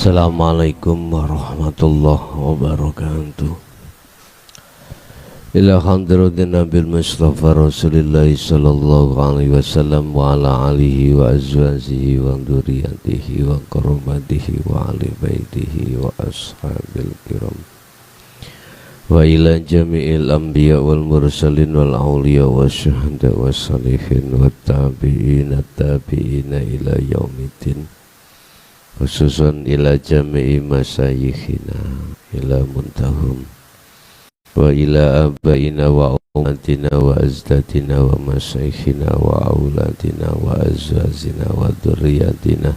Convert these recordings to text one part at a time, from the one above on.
Assalamualaikum warahmatullahi wabarakatuh. Ila hadratin Nabil Mustafa Rasulillah sallallahu alaihi wasallam wa ala alihi wa azwajihi wa dzurriyyatihi wa qurrabatihi wa ali baitihi wa ashabil kiram wa ila jami'il anbiya wal mursalin wal awliya wa syuhada wa salihin wa tabi'ina ila yaumiddin, khususan ila jami'i masyayikhina ila muntahum wa ila abaina wa umatina wa azdatina wa masyayikhina wa auladina wa azwazina wa dzurriyyatina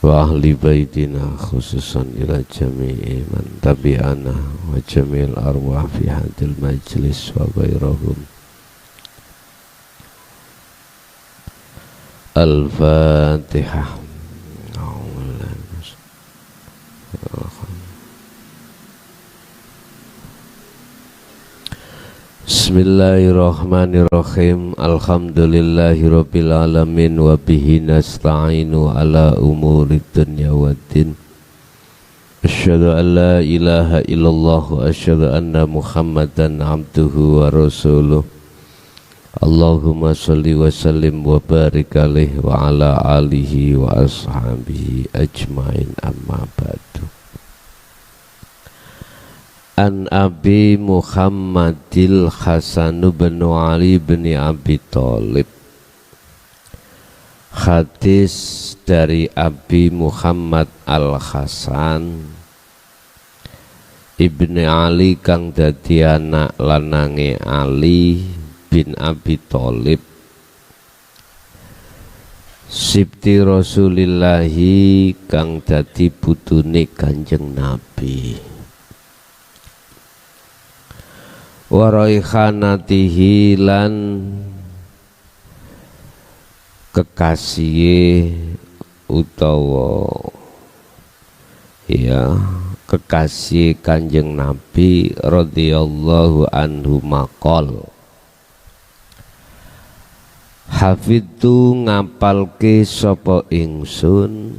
wa ahli baitina, khususan ila jami'i man tabi'ana wa jami'il arwah fi hadil majlis wa ghairahum. Al-Fatihah. Bismillahirrahmanirrahim. Alhamdulillahirabbil alamin wa bihi nasta'inu ala umurid dunya waddin. Asyhadu an la ilaha illallah wa asyhadu anna Muhammadan abduhu wa rasuluh. Allahumma shalli wa sallim wa barik alaihi wa ala alihi wa ashabihi ajmain, amma ba'du. An Abi Muhammadil Hasan bin Ali bin Abi Thalib. Hadis dari Abi Muhammad Al-Hasan Ibni Ali kang dadi anak lanange Ali bin Abi Thalib, sibti Rasulillahi kang dadi putune Kanjeng Nabi, wa raikhanatihi lan kekasih utawa kekasih Kanjeng Nabi radhiyallahu anhu maqal. Hafidtu ngapalke sapa ingsun,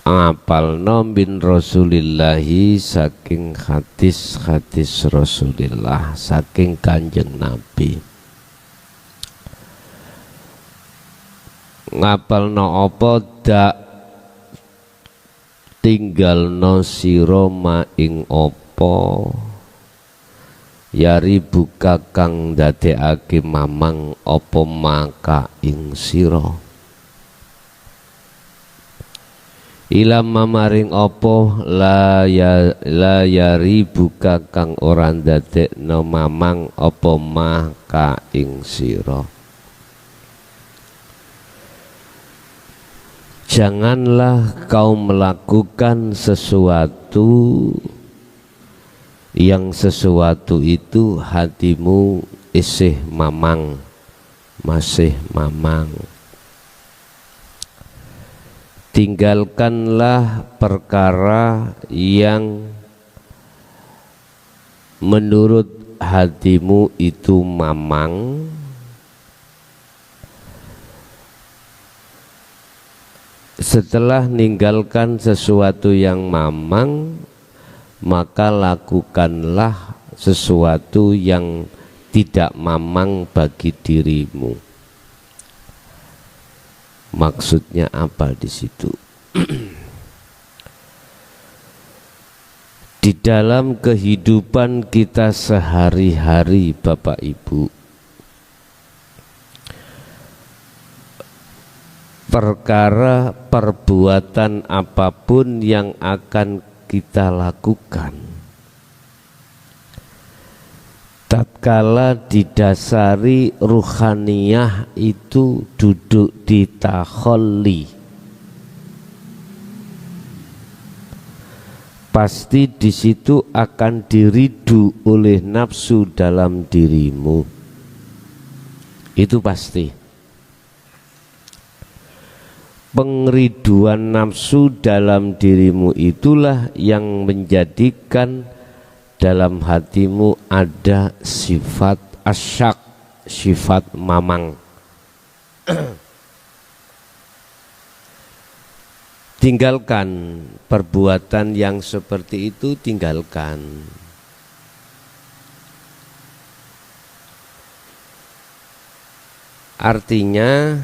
ngapalno bin Rasulillahi saking hadis-hadis Rasulillah, saking Kanjeng Nabi. Ngapalno apa? Dak tinggalno sira ma ing apa yari buka kang dadekake mamang apa maka ing sira, ilam mamaring opo la yari buka kang orang dadek no mamang opo maka ing siro. Janganlah kau melakukan sesuatu yang sesuatu itu hatimu isih mamang, masih mamang. Tinggalkanlah perkara yang menurut hatimu itu mamang, setelah ninggalkan sesuatu yang mamang, maka lakukanlah sesuatu yang tidak mamang bagi dirimu. Maksudnya apa di situ? Di dalam kehidupan kita sehari-hari, Bapak Ibu, perkara perbuatan apapun yang akan kita lakukan, tatkala didasari ruhaniyah itu duduk di takhalli, pasti di situ akan diridu oleh nafsu dalam dirimu. Itu pasti. Pengriduan nafsu dalam dirimu itulah yang menjadikan dalam hatimu ada sifat asyak, sifat mamang. tinggalkan perbuatan yang seperti itu, tinggalkan. Artinya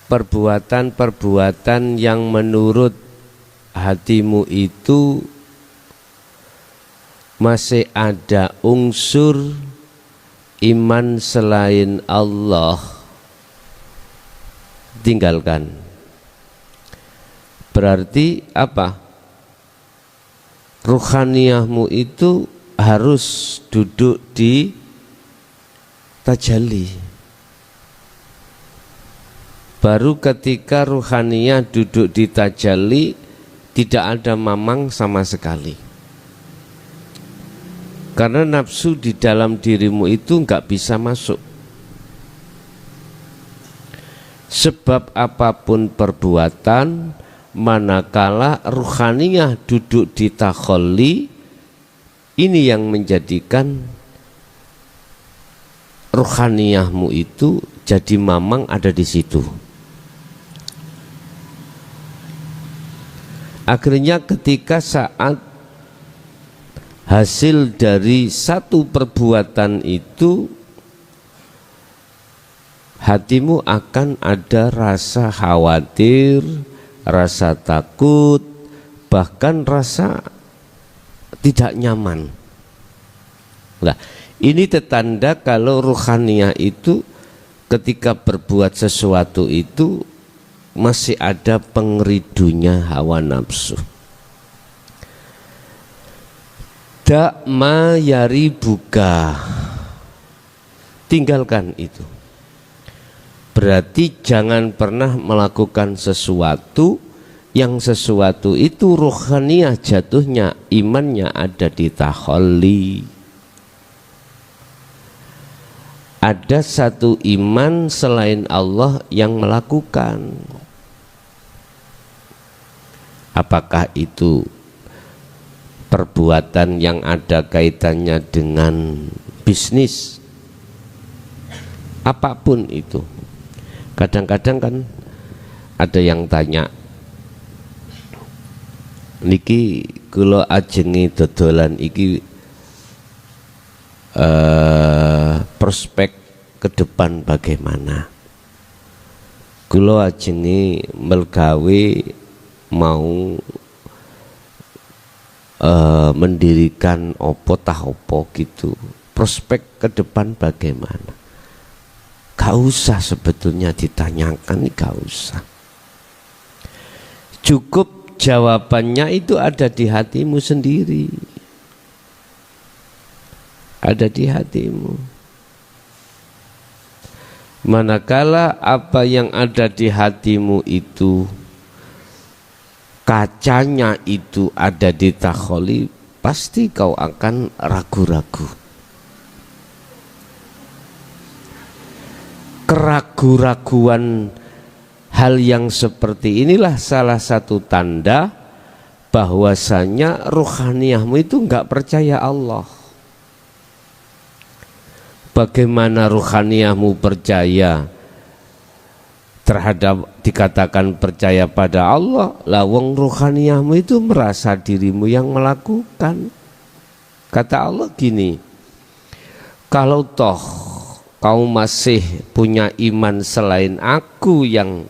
perbuatan-perbuatan yang menurut hatimu itu masih ada unsur iman selain Allah, tinggalkan. Berarti apa? Ruhaniyahmu itu harus duduk di tajalli. Baru ketika ruhaniyah duduk di tajalli, tidak ada mamang sama sekali. Karena nafsu di dalam dirimu itu enggak bisa masuk. Sebab apapun perbuatan, manakala ruhaniyah duduk di takhalli, ini yang menjadikan ruhaniyahmu itu jadi mamang ada di situ. Akhirnya ketika saat hasil dari satu perbuatan itu, hatimu akan ada rasa khawatir, rasa takut, bahkan rasa tidak nyaman. Nah, ini tanda kalau ruhaniyah itu ketika berbuat sesuatu itu masih ada pengeridunya hawa nafsu. Dak ma yari buka, tinggalkan itu. Berarti jangan pernah melakukan sesuatu yang sesuatu itu ruhaniyah jatuhnya, imannya ada di takhalli. Ada satu iman selain Allah yang melakukan. Apakah itu perbuatan yang ada kaitannya dengan bisnis, apapun itu. Kadang-kadang kan ada yang tanya, niki kula ajengi dodolan iki prospek ke depan bagaimana? Kula ajengi melgawe mau mendirikan opo tah opo gitu, prospek ke depan bagaimana? Gak usah sebetulnya ditanyakan, gak usah. Cukup jawabannya itu ada di hatimu sendiri, ada di hatimu. Manakala apa yang ada di hatimu itu kacanya itu ada di takhalli, pasti kau akan ragu-ragu. Keragu-raguan hal yang seperti inilah salah satu tanda bahwasanya ruhaniyahmu itu enggak percaya Allah. Bagaimana ruhaniyahmu percaya terhadap dikatakan percaya pada Allah, lawang ruhaniyahmu itu merasa dirimu yang melakukan. Kata Allah gini, kalau toh kau masih punya iman selain aku yang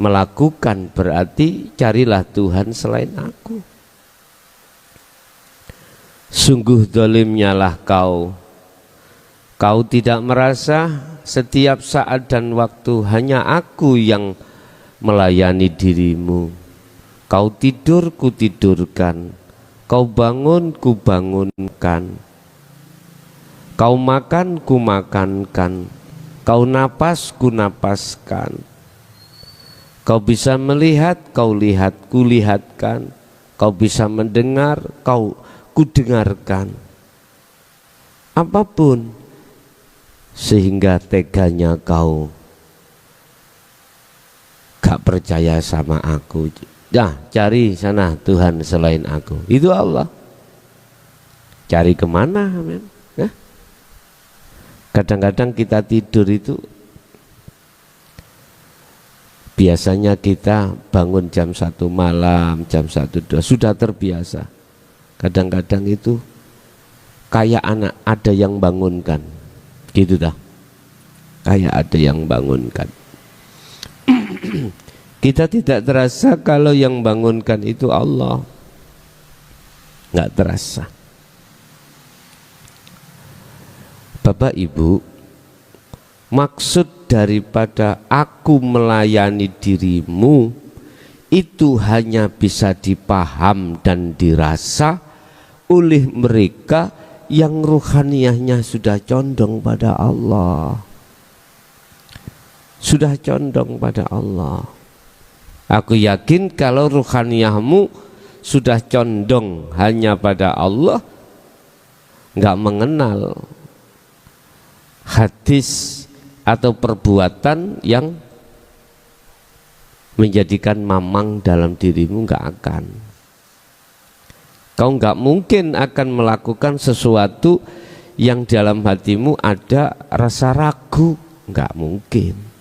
melakukan, berarti carilah Tuhan selain aku. Sungguh dolimnya lah kau tidak merasa setiap saat dan waktu hanya aku yang melayani dirimu. Kau tidur, ku tidurkan. Kau bangun, ku bangunkan. Kau makan, ku makankan. Kau napas, ku napaskan. Kau bisa melihat, kau lihat, ku lihatkan. Kau bisa mendengar, ku dengarkan. Apapun, sehingga teganya kau gak percaya sama aku. Nah, cari sana Tuhan selain aku. Itu Allah. Cari kemana? Amin. Kadang-kadang kita tidur itu Biasanya kita bangun jam 1 malam, jam 1, 2 sudah terbiasa. Kadang-kadang itu kayak anak ada yang bangunkan, gitu dah. Kayak ada yang bangunkan. Kita tidak terasa kalau yang bangunkan itu Allah. Nggak terasa. Bapak Ibu, maksud daripada aku melayani dirimu itu hanya bisa dipaham dan dirasa oleh mereka yang ruhaniyahnya sudah condong pada Allah. Sudah condong pada Allah. Aku yakin kalau ruhaniyahmu sudah condong hanya pada Allah, nggak mengenal hadis atau perbuatan yang menjadikan mamang dalam dirimu, nggak akan. Kau nggak mungkin akan melakukan sesuatu yang dalam hatimu ada rasa ragu, nggak mungkin.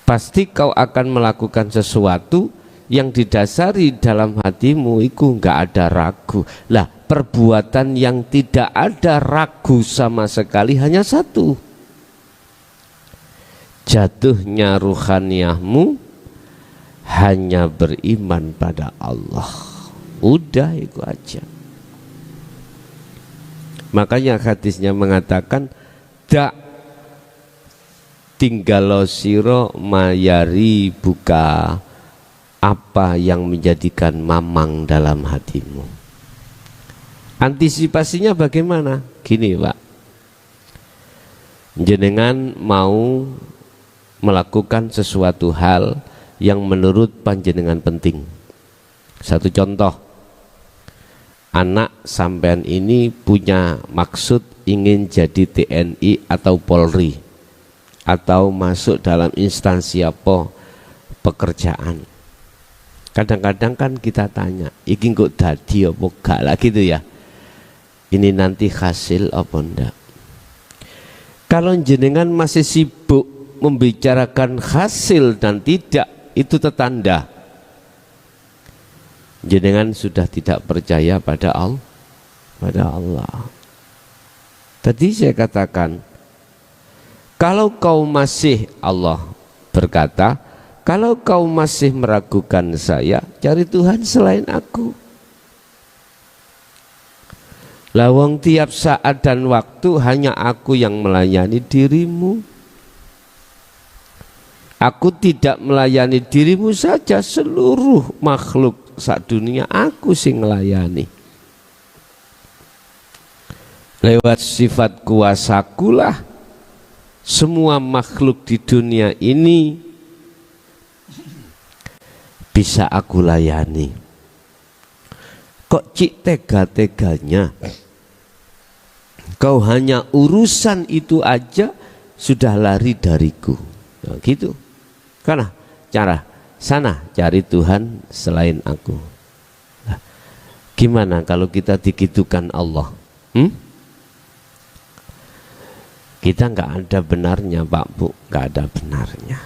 Pasti kau akan melakukan sesuatu yang didasari dalam hatimu itu nggak ada ragu. Lah, perbuatan yang tidak ada ragu sama sekali hanya satu. Jatuhnya ruhaniyahmu hanya beriman pada Allah. Udah itu aja. Makanya hadisnya mengatakan tinggalo siro mayari buka apa yang menjadikan mamang dalam hatimu. Antisipasinya bagaimana? Gini Pak, jenengan mau melakukan sesuatu hal yang menurut panjenengan penting. Satu contoh, anak sampean ini punya maksud ingin jadi TNI atau Polri, atau masuk dalam instansi apa pekerjaan. Kadang-kadang kan kita tanya, iki kok dadi apa gak lah gitu ya. Ini nanti hasil apa enggak. Kalau jenengan masih sibuk membicarakan hasil dan tidak, itu tetanda jenengan sudah tidak percaya pada Allah. Tadi saya katakan, kalau kau masih, Allah berkata, kalau kau masih meragukan saya, cari Tuhan selain aku. Lawang tiap saat dan waktu hanya aku yang melayani dirimu. Aku tidak melayani dirimu saja, seluruh makhluk sak dunia aku sing melayani. Lewat sifat kuasakulah semua makhluk di dunia ini bisa aku layani. Kok cik tega-teganya kau hanya urusan itu aja sudah lari dariku. Nah, gitu. Karena cara sana cari Tuhan selain aku. Nah, gimana kalau kita digitukan Allah? Kita nggak ada benarnya Pak Bu, nggak ada benarnya.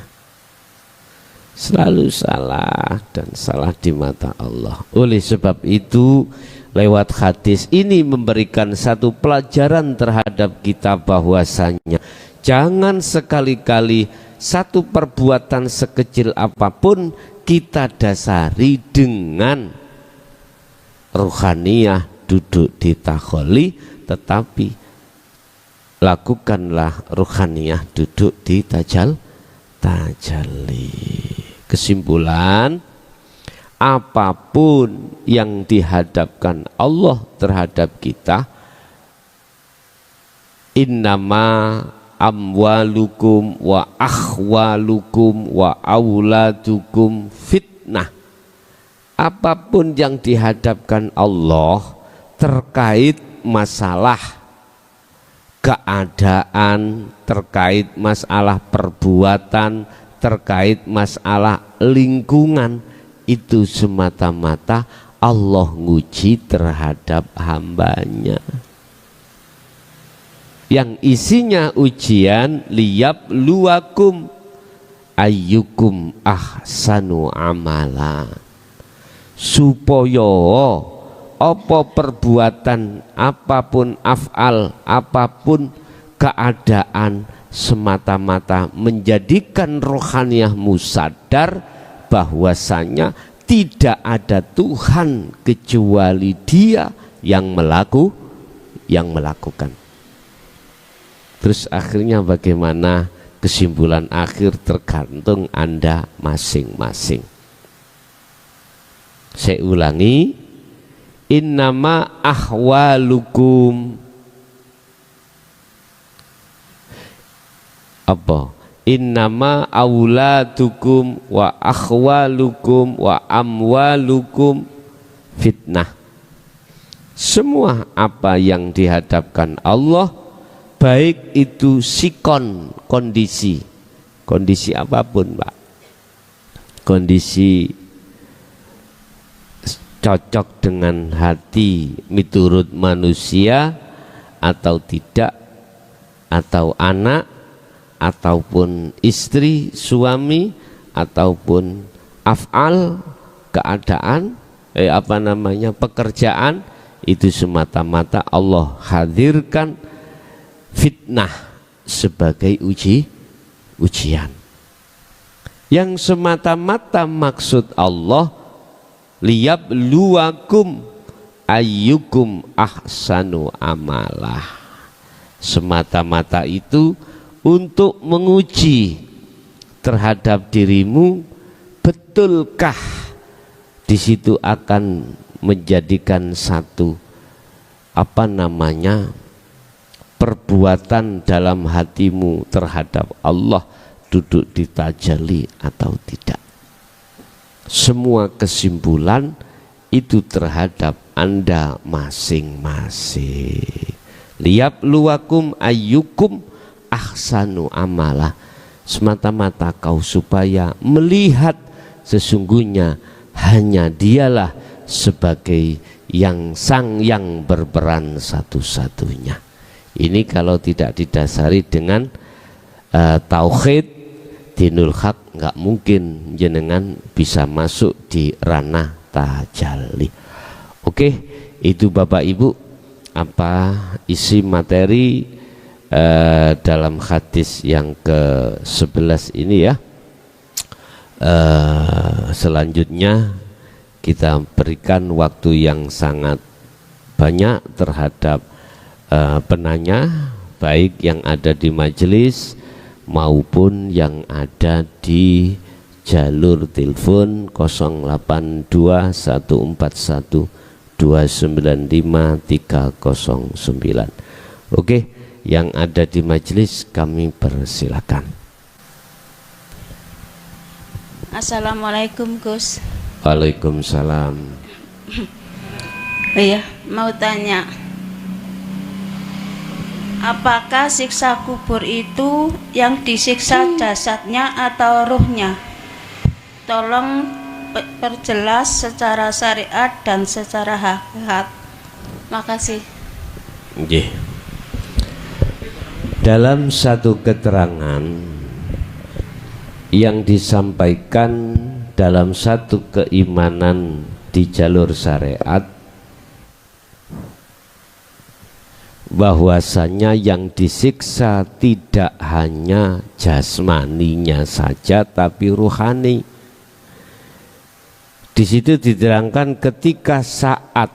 Selalu salah dan salah di mata Allah. Oleh sebab itu lewat hadis ini memberikan satu pelajaran terhadap kita bahwasanya jangan sekali-kali satu perbuatan sekecil apapun kita dasari dengan ruhaniyah duduk di takholi, tetapi lakukanlah ruhaniyah duduk di tajalli. Kesimpulan, apapun yang dihadapkan Allah terhadap kita, innama amwalukum wa akhwalukum wa auladukum fitnah. Apapun yang dihadapkan Allah terkait masalah keadaan, terkait masalah perbuatan, terkait masalah lingkungan, itu semata-mata Allah nguji terhadap hambanya. Yang isinya ujian, liyab luwakum, ayyukum ahsanu amala, supaya apa perbuatan apapun, af'al apapun, keadaan, semata-mata menjadikan rohaniyahmu sadar bahwasanya tidak ada Tuhan kecuali Dia yang melakukan. Terus akhirnya bagaimana? Kesimpulan akhir tergantung Anda masing-masing. Saya ulangi, innama ahwalukum apa? Innama auladukum wa akhwalukum wa amwalukum fitnah. Semua apa yang dihadapkan Allah, baik itu sikon, kondisi apapun, Pak, kondisi cocok dengan hati miturut manusia atau tidak, atau anak, ataupun istri, suami, ataupun af'al, keadaan, pekerjaan, itu semata-mata Allah hadirkan fitnah sebagai ujian. Yang semata-mata maksud Allah liyabluwakum ayyukum ahsanu amalah. Semata-mata itu untuk menguji terhadap dirimu, betulkah di situ akan menjadikan satu perbuatan dalam hatimu terhadap Allah duduk di tajalli atau tidak. Semua kesimpulan itu terhadap Anda masing-masing. Liyabluwakum ayyukum ahsanu amalah, semata-mata kau supaya melihat sesungguhnya hanya Dialah sebagai yang berperan satu-satunya. Ini kalau tidak didasari dengan tauhid dinul haq, nggak mungkin jenengan bisa masuk di ranah tajalli. Oke, itu Bapak Ibu apa isi materi dalam hadis yang ke-11 ini ya. Selanjutnya kita berikan waktu yang sangat banyak terhadap penanya, baik yang ada di majelis maupun yang ada di jalur telepon 082141295309. Oke, yang ada di majelis kami persilakan. Assalamualaikum Gus. Waalaikumsalam. Iya, mau tanya, apakah siksa kubur itu yang disiksa jasadnya atau ruhnya? Tolong perjelas secara syariat dan secara hakikat. Makasih. Nggih. Dalam satu keterangan yang disampaikan dalam satu keimanan di jalur syariat, bahwasanya yang disiksa tidak hanya jasmaninya saja tapi ruhani. Di situ diterangkan ketika saat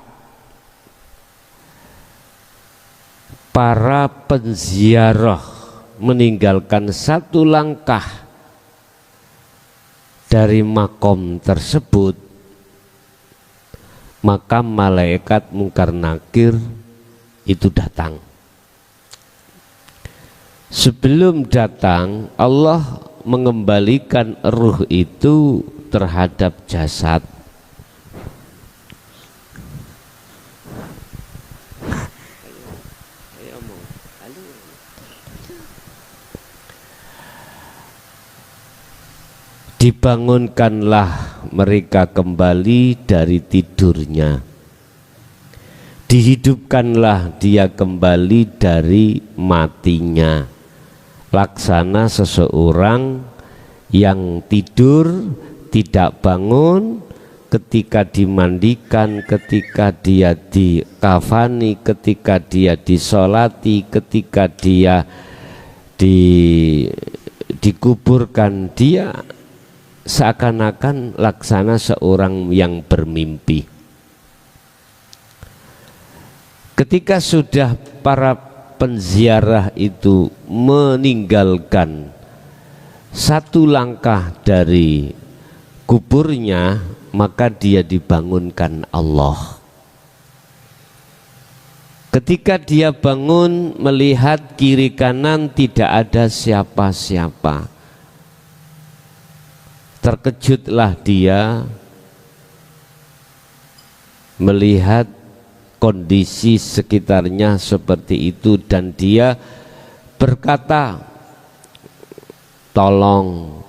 para penziarah meninggalkan satu langkah dari makom tersebut, maka malaikat mungkar nakir itu datang. Sebelum datang, Allah mengembalikan ruh itu terhadap jasad. Dibangunkanlah mereka kembali dari tidurnya, dihidupkanlah dia kembali dari matinya, laksana seseorang yang tidur tidak bangun, ketika dimandikan, ketika dia dikafani, ketika dia disolati, ketika dia dikuburkan, dia seakan-akan laksana seorang yang bermimpi. Ketika sudah para penziarah itu meninggalkan satu langkah dari kuburnya, maka dia dibangunkan Allah. Ketika dia bangun melihat kiri kanan tidak ada siapa-siapa, terkejutlah dia melihat kondisi sekitarnya seperti itu, dan dia berkata, tolong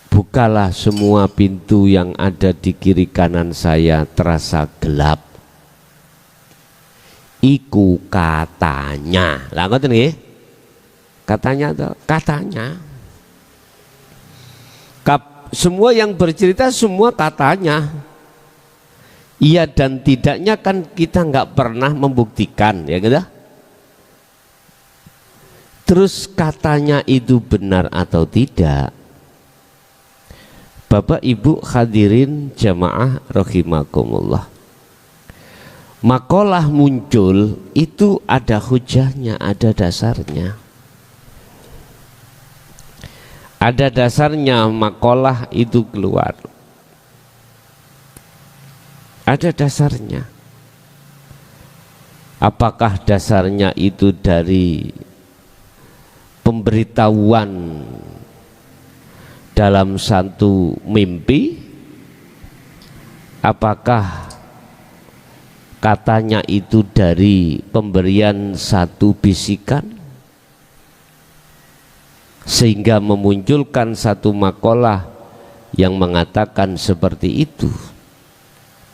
bukalah semua pintu yang ada di kiri kanan saya, terasa gelap. Iku katanya. Lah ngoten nggih? Katanya tuh, katanya. Semua yang bercerita semua katanya. Iya dan tidaknya kan kita nggak pernah membuktikan, ya gitu. Terus katanya itu benar atau tidak? Bapak Ibu hadirin jamaah rahimakumullah, makalah muncul itu ada hujahnya, ada dasarnya. Ada dasarnya makalah itu keluar. Ada dasarnya. Apakah dasarnya itu dari pemberitahuan dalam satu mimpi? Apakah katanya itu dari pemberian satu bisikan sehingga memunculkan satu makalah yang mengatakan seperti itu?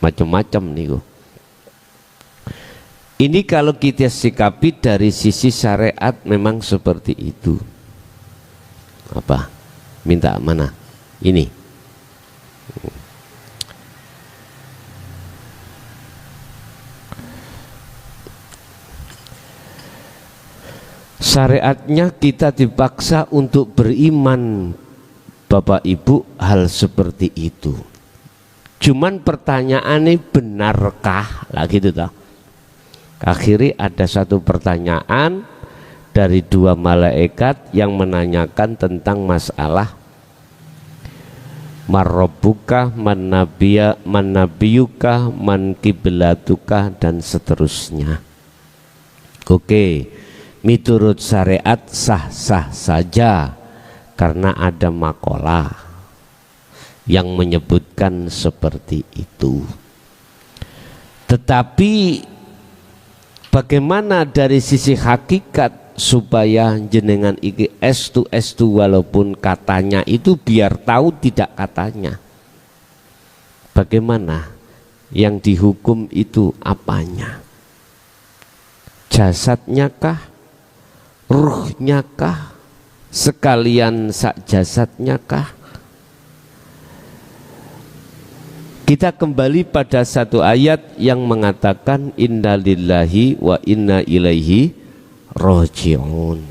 Macam-macam nih. Ini kalau kita sikapi dari sisi syariat memang seperti itu. Apa? Minta mana? Ini. Syariatnya kita dipaksa untuk beriman, Bapak Ibu, hal seperti itu. Cuman pertanyaannya benarkah? Lah gitu toh. Akhirnya ada satu pertanyaan dari dua malaikat yang menanyakan tentang masalah marrobuka, manabiyuka, man kiblatuka, dan seterusnya. Oke, miturut syariat sah-sah saja karena ada makalah yang menyebutkan seperti itu. Tetapi bagaimana dari sisi hakikat supaya jenengan iki estu walaupun katanya itu biar tahu tidak katanya? Bagaimana yang dihukum itu apanya? Jasadnya kah? Ruhnya kah? Sekalian sak jasadnya kah? Kita kembali pada satu ayat yang mengatakan inna lillahi wa inna ilaihi raji'un.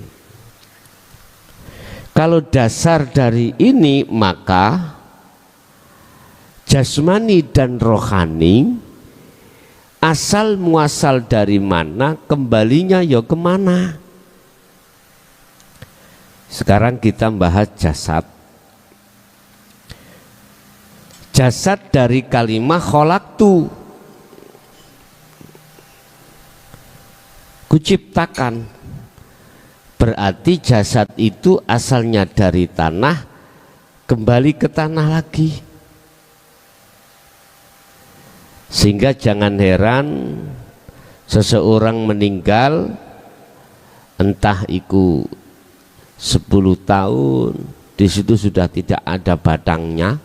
Kalau dasar dari ini, maka jasmani dan rohani asal muasal dari mana, kembalinya ya kemana. Sekarang kita bahas jasad. Jasad dari kalimah kholaktu, kuciptakan. Berarti jasad itu asalnya dari tanah, kembali ke tanah lagi. Sehingga jangan heran seseorang meninggal, entah itu 10 tahun, di situ sudah tidak ada batangnya,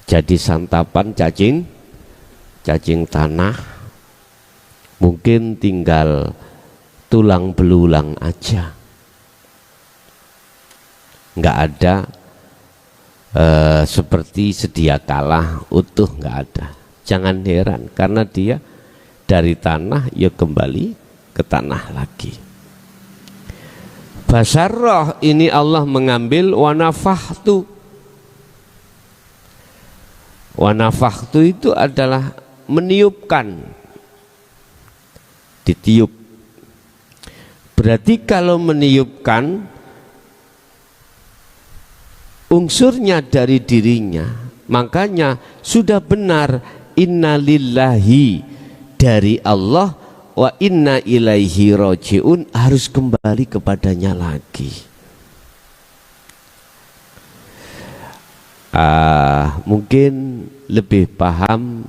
jadi santapan cacing tanah, mungkin tinggal tulang belulang aja. nggak ada seperti sedia kala utuh, nggak ada. Jangan heran karena dia dari tanah ya kembali ke tanah lagi. Basarroh ini Allah mengambil wanafahtu. Wanafahtu itu adalah meniupkan, ditiup. Berarti kalau meniupkan unsurnya dari dirinya, makanya sudah benar inna lillahi dari Allah wa inna ilaihi roji'un, harus kembali kepadanya lagi. Mungkin lebih paham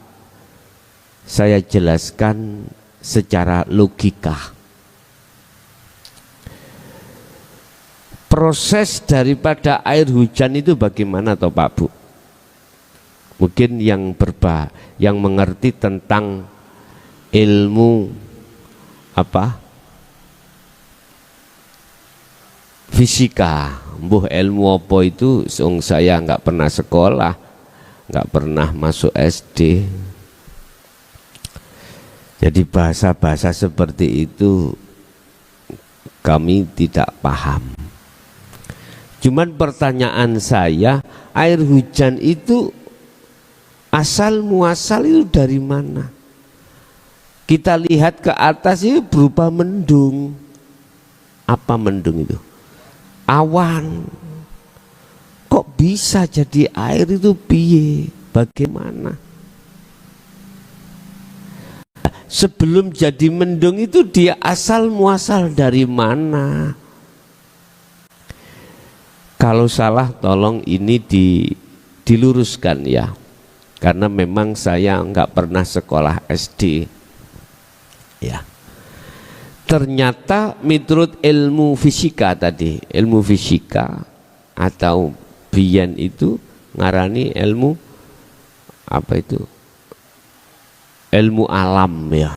saya jelaskan secara logika. Proses daripada air hujan itu bagaimana toh Pak Bu? Mungkin yang mengerti tentang ilmu apa? Fisika. Mbuh ilmu apa itu? Saya nggak pernah sekolah, nggak pernah masuk SD. Jadi bahasa-bahasa seperti itu kami tidak paham. Cuman pertanyaan saya, air hujan itu asal muasal itu dari mana? Kita lihat ke atas itu berupa mendung. Apa mendung itu? Awan. Kok bisa jadi air itu piye? Bagaimana? Sebelum jadi mendung itu dia asal muasal dari mana? Kalau salah tolong ini diluruskan ya. Karena memang saya nggak pernah sekolah SD. Ya. Ternyata menurut ilmu fisika tadi, ilmu fisika atau biyen itu ngarani ilmu apa itu? Ilmu alam ya.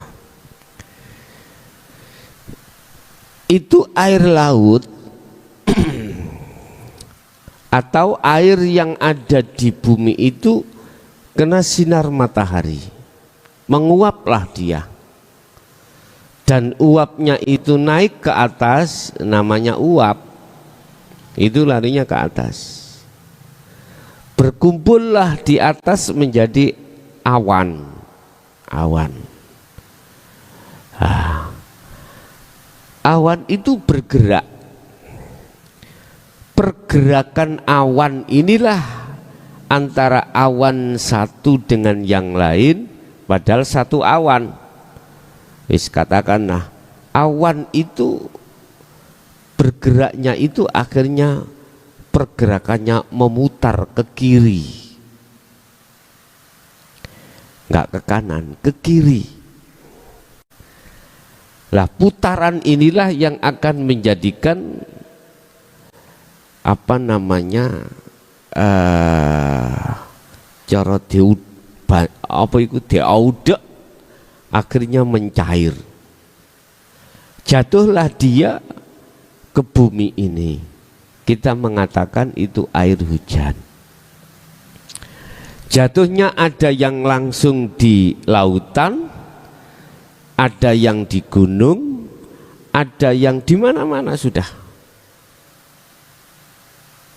Itu air laut atau air yang ada di bumi itu kena sinar matahari, menguaplah dia. Dan uapnya itu naik ke atas, namanya uap. Itu larinya ke atas. Berkumpullah di atas menjadi awan. Awan. Awan itu bergerak. Pergerakan awan inilah antara awan satu dengan yang lain, padahal satu awan. Wis katakanlah awan itu bergeraknya itu akhirnya pergerakannya memutar ke kiri, nggak ke kanan, ke kiri. Lah putaran inilah yang akan menjadikan apa namanya cara apa itu diaudek, akhirnya mencair. Jatuhlah dia ke bumi ini. Kita mengatakan itu air hujan. Jatuhnya ada yang langsung di lautan, ada yang di gunung, ada yang di mana-mana sudah.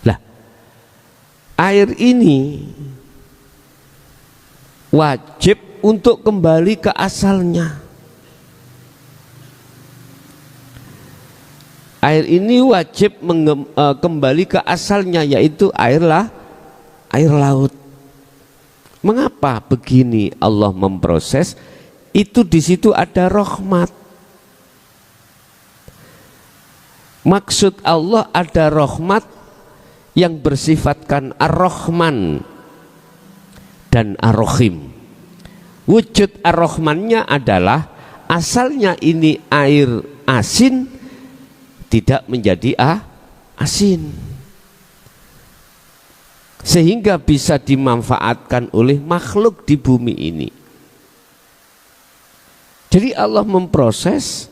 Lah, air ini wajib untuk kembali ke asalnya. Air ini wajib kembali ke asalnya, yaitu air laut. Mengapa begini Allah memproses? Itu di situ ada rahmat. Maksud Allah ada rahmat yang bersifatkan ar-Rahman dan ar-Rahim. Wujud ar-Rahmannya adalah asalnya ini air asin tidak menjadi asin, sehingga bisa dimanfaatkan oleh makhluk di bumi ini. Jadi Allah memproses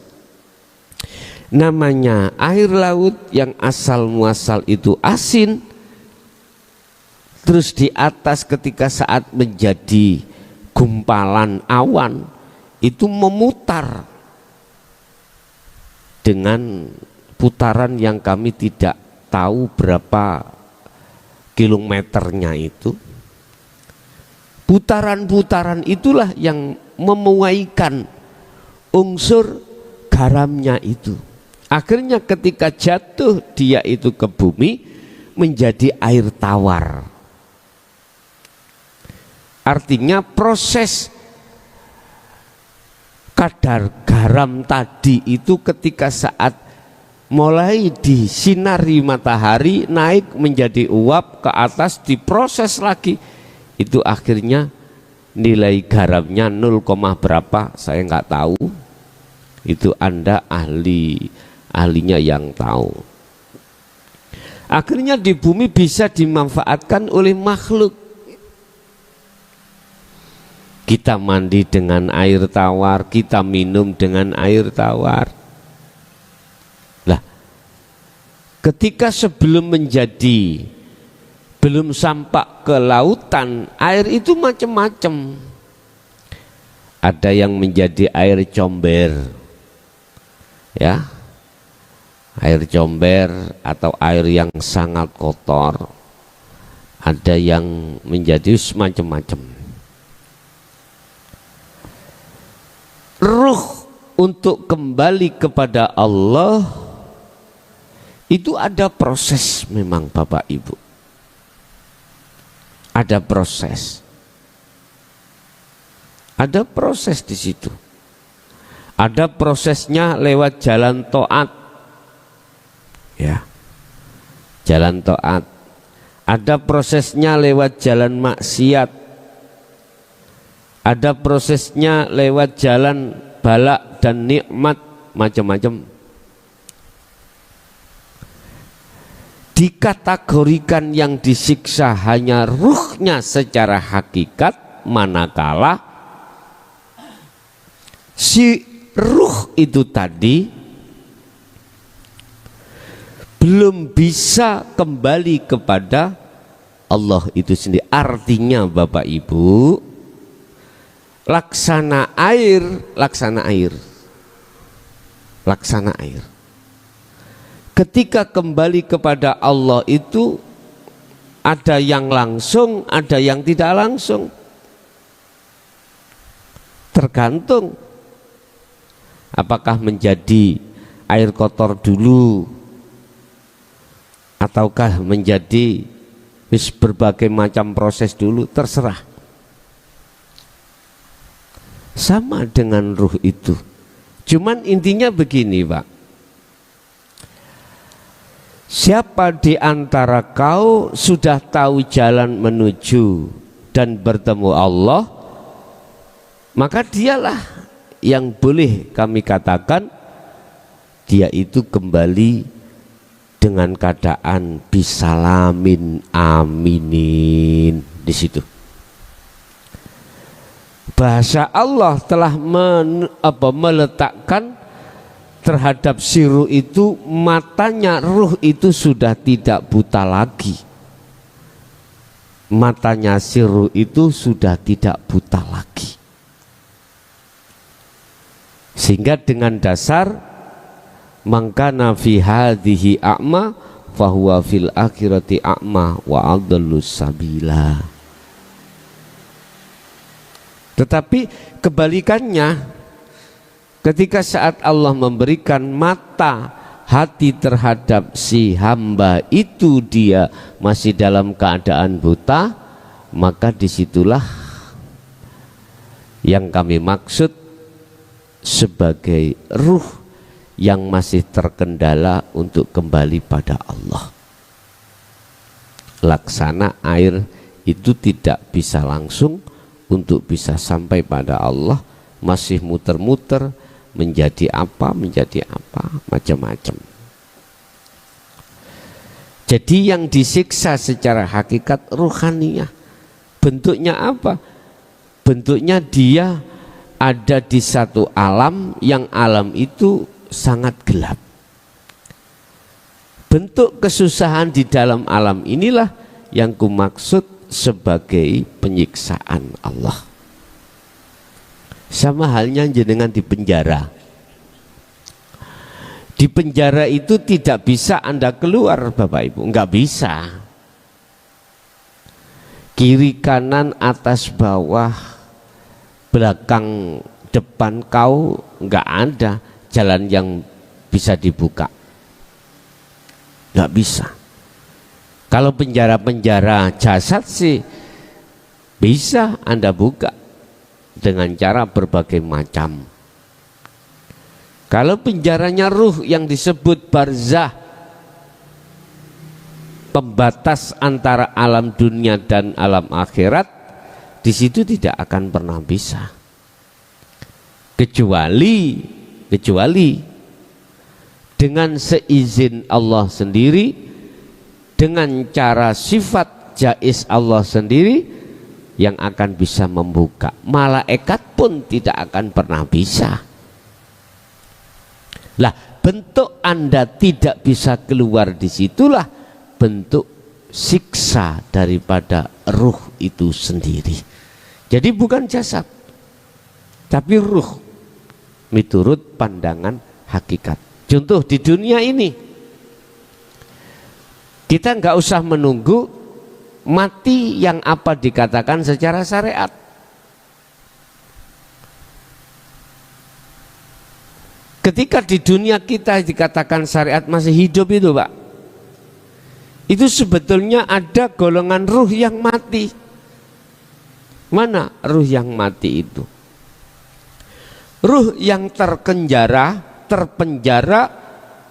namanya air laut yang asal muasal itu asin, terus di atas ketika saat menjadi gumpalan awan itu memutar dengan putaran yang kami tidak tahu berapa kilometernya itu. Putaran-putaran itulah yang memuaikan unsur garamnya itu. Akhirnya ketika jatuh dia itu ke bumi menjadi air tawar. Artinya proses kadar garam tadi itu ketika saat mulai disinari matahari naik menjadi uap ke atas, diproses lagi, itu akhirnya nilai garamnya 0, berapa saya nggak tahu, itu Anda ahlinya yang tahu. Akhirnya di bumi bisa dimanfaatkan oleh makhluk. Kita mandi dengan air tawar, kita minum dengan air tawar. Lah, ketika sebelum menjadi, belum sampai ke lautan, air itu macam-macam. Ada yang menjadi air comber, ya, air comber atau air yang sangat kotor. Ada yang menjadi semacam-macam. Ruh untuk kembali kepada Allah itu ada proses memang Bapak Ibu. Ada proses. Ada proses di situ. Ada prosesnya lewat jalan taat. Ya. Jalan taat. Ada prosesnya lewat jalan maksiat. Ada prosesnya lewat jalan balak dan nikmat, macam-macam. Dikategorikan yang disiksa hanya ruhnya secara hakikat, manakala si ruh itu tadi belum bisa kembali kepada Allah itu sendiri. Artinya Bapak Ibu, laksana air. Ketika kembali kepada Allah itu ada yang langsung, ada yang tidak langsung. Tergantung apakah menjadi air kotor dulu ataukah menjadi berbagai macam proses dulu, terserah. Sama dengan ruh itu. Cuman intinya begini Pak, siapa di antara kau sudah tahu jalan menuju dan bertemu Allah, maka dialah yang boleh kami katakan dia itu kembali dengan keadaan bisalamin aminin. Di situ bahasa Allah telah meletakkan terhadap si ruh itu, matanya ruh itu sudah tidak buta lagi. Matanya si ruh itu sudah tidak buta lagi. Sehingga dengan dasar mangkana fi hadhihi a'ma fahuwa fil akhirati a'ma wa adallus sabila. Tetapi kebalikannya, ketika saat Allah memberikan mata hati terhadap si hamba itu, dia masih dalam keadaan buta, maka disitulah yang kami maksud sebagai ruh yang masih terkendala untuk kembali pada Allah. Laksana air itu tidak bisa langsung untuk bisa sampai pada Allah, masih muter-muter menjadi apa, macam-macam. Jadi yang disiksa secara hakikat ruhaniyah. Bentuknya apa? Bentuknya dia ada di satu alam yang alam itu sangat gelap. bentuk kesusahan di dalam alam inilah yang kumaksud sebagai penyiksaan Allah. Sama halnya jenengan di penjara. Di penjara itu tidak bisa Anda keluar, Bapak Ibu, nggak bisa. Kiri kanan atas bawah belakang depan kau nggak ada jalan yang bisa dibuka, nggak bisa. Kalau penjara-penjara jasad sih bisa Anda buka dengan cara berbagai macam. Kalau penjaranya ruh yang disebut barzah, pembatas antara alam dunia dan alam akhirat, di situ tidak akan pernah bisa. Kecuali dengan seizin Allah sendiri, dengan cara sifat jaiz Allah sendiri yang akan bisa membuka. Malaikat pun tidak akan pernah bisa. Lah, bentuk Anda tidak bisa keluar disitulah bentuk siksa daripada ruh itu sendiri. Jadi bukan jasad, tapi ruh miturut pandangan hakikat. Contoh di dunia ini, kita nggak usah menunggu mati yang apa dikatakan secara syariat. Ketika di dunia kita dikatakan syariat masih hidup itu, Pak, itu sebetulnya ada golongan ruh yang mati. Mana ruh yang mati itu? Ruh yang terpenjara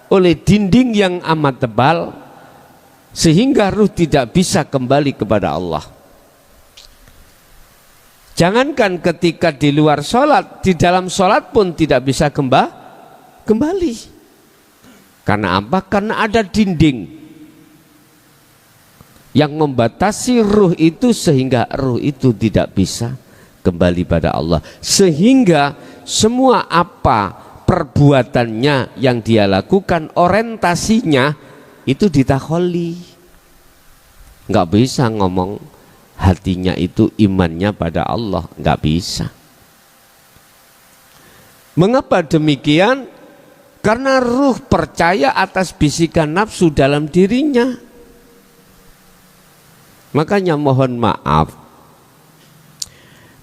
oleh dinding yang amat tebal, sehingga ruh tidak bisa kembali kepada Allah. Jangankan ketika di luar sholat, di dalam sholat pun tidak bisa kembali. Karena apa? Karena ada dinding yang membatasi ruh itu, sehingga ruh itu tidak bisa kembali pada Allah. Sehingga semua apa perbuatannya yang dia lakukan, orientasinya itu ditakholi. Nggak bisa ngomong hatinya itu imannya pada Allah, nggak bisa. Mengapa demikian? Karena ruh percaya atas bisikan nafsu dalam dirinya. Makanya mohon maaf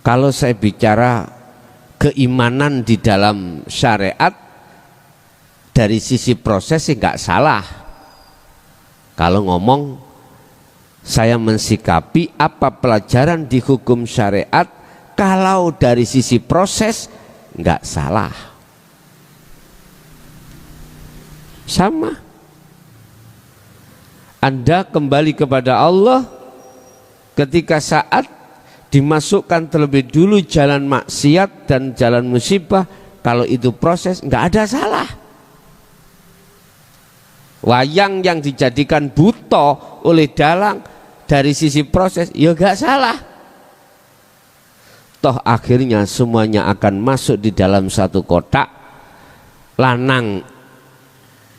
kalau saya bicara keimanan di dalam syariat dari sisi proses sih nggak salah. Kalau ngomong saya mensikapi apa pelajaran di hukum syariat, kalau dari sisi proses nggak salah. Sama. Anda kembali kepada Allah ketika saat dimasukkan terlebih dulu jalan maksiat dan jalan musibah, kalau itu proses nggak ada salah. Wayang yang dijadikan buta oleh dalang dari sisi proses ya nggak salah. Toh akhirnya semuanya akan masuk di dalam satu kotak. Lanang,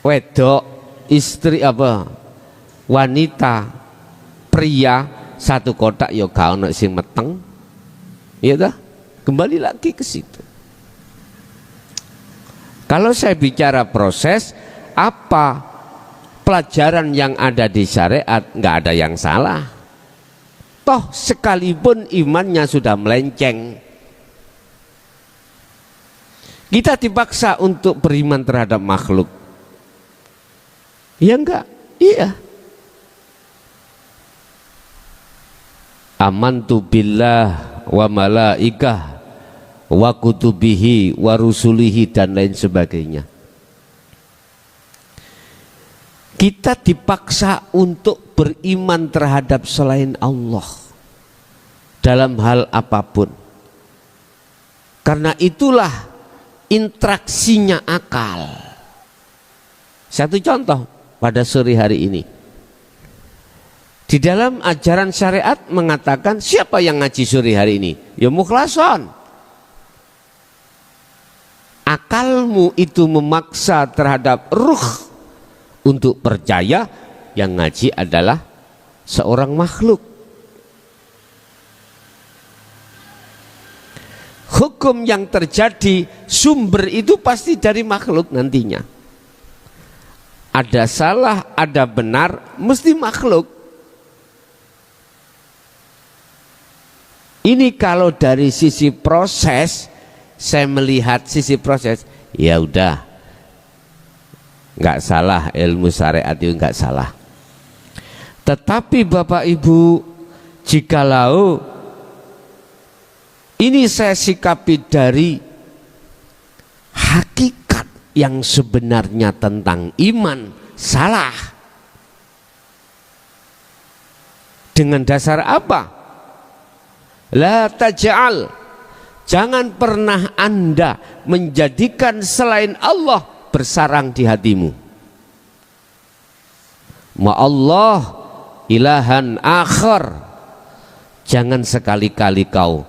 wedok, istri apa, wanita, pria, satu kotak ya gak ono sing meteng. Iya dah, kembali lagi ke situ. Kalau saya bicara proses, apa pelajaran yang ada di syariat, nggak ada yang salah. Toh sekalipun imannya sudah melenceng, kita dipaksa untuk beriman terhadap makhluk. Iya enggak? Iya. Amantu billah wa malaikah wa kutubihi wa rusulihi dan lain sebagainya. Kita dipaksa untuk beriman terhadap selain Allah dalam hal apapun. Karena itulah interaksinya akal. Satu contoh pada sore hari ini, di dalam ajaran syariat mengatakan siapa yang ngaji sore hari ini? Ya mukhlason. Akalmu itu memaksa terhadap ruh untuk percaya yang ngaji adalah seorang makhluk. Hukum yang terjadi sumber itu pasti dari makhluk nantinya. Ada salah, ada benar, mesti makhluk. Ini kalau dari sisi proses, saya melihat sisi proses, ya udah, nggak salah, ilmu syariat itu nggak salah. Tetapi Bapak Ibu, jikalau ini saya sikapi dari hakikat yang sebenarnya tentang iman salah. Dengan dasar apa? La taj'al, jangan pernah Anda menjadikan selain Allah bersarang di hatimu. Ma'allah ilahan akhar, jangan sekali-kali kau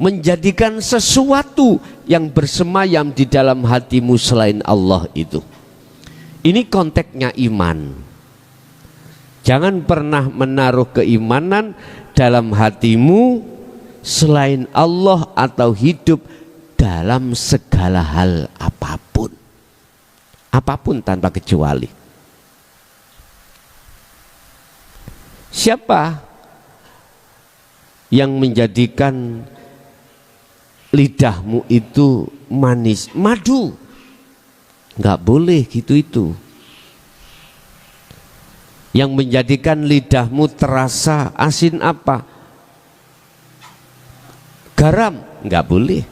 menjadikan sesuatu yang bersemayam di dalam hatimu selain Allah itu. Ini konteksnya iman. Jangan pernah menaruh keimanan dalam hatimu selain Allah atau hidup dalam segala hal apapun. Apapun tanpa kecuali. Siapa yang menjadikan lidahmu itu manis, madu? Nggak boleh gitu itu. Yang menjadikan lidahmu terasa asin apa? Garam, nggak boleh.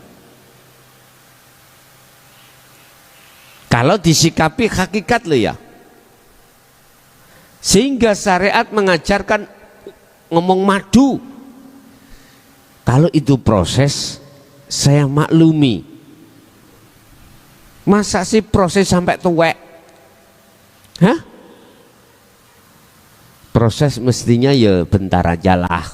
Kalau disikapi hakikat loh ya. Sehingga syariat mengajarkan ngomong madu. Kalau itu proses, saya maklumi. Masa sih proses sampai tuwek? Hah? Proses mestinya ya bentar aja lah.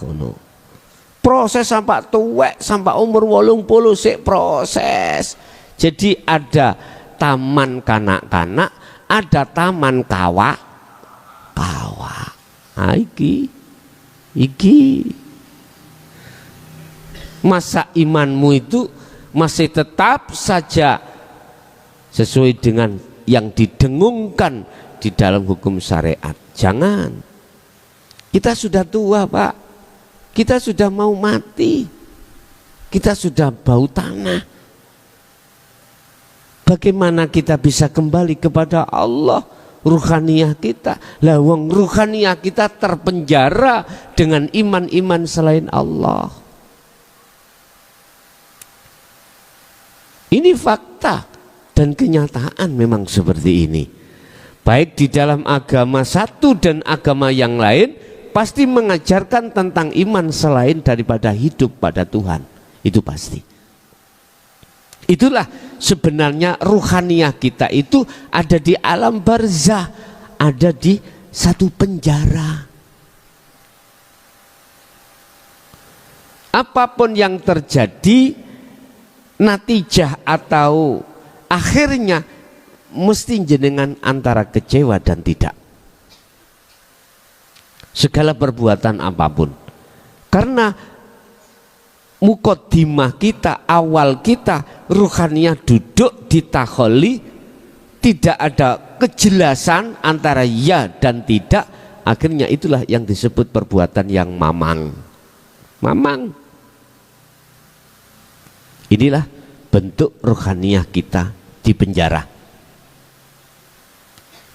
Proses sampai tuwek, sampai umur 80 sik proses. Jadi ada taman kanak-kanak, ada taman kawak. Nah, iki masa imanmu itu masih tetap saja sesuai dengan yang didengungkan di dalam hukum syariat. Jangan. Kita sudah tua, Pak. Kita sudah mau mati. Kita sudah bau tanah. Bagaimana kita bisa kembali kepada Allah? Ruhaniyah kita, lawang ruhaniyah kita terpenjara dengan iman-iman selain Allah. Ini fakta dan kenyataan memang seperti ini. Baik di dalam agama satu dan agama yang lain pasti mengajarkan tentang iman selain daripada hidup pada Tuhan. Itu pasti. Itulah sebenarnya ruhaniyah kita itu ada di alam barzah, ada di satu penjara. Apapun yang terjadi, natijah atau akhirnya mesti jenengan antara kecewa dan tidak. Segala perbuatan apapun. Karena mukaddimah kita, awal kita, ruhaniyah duduk di takholi, tidak ada kejelasan antara ya dan tidak, akhirnya itulah yang disebut perbuatan yang mamang. Mamang. Inilah bentuk ruhaniyah kita di penjara.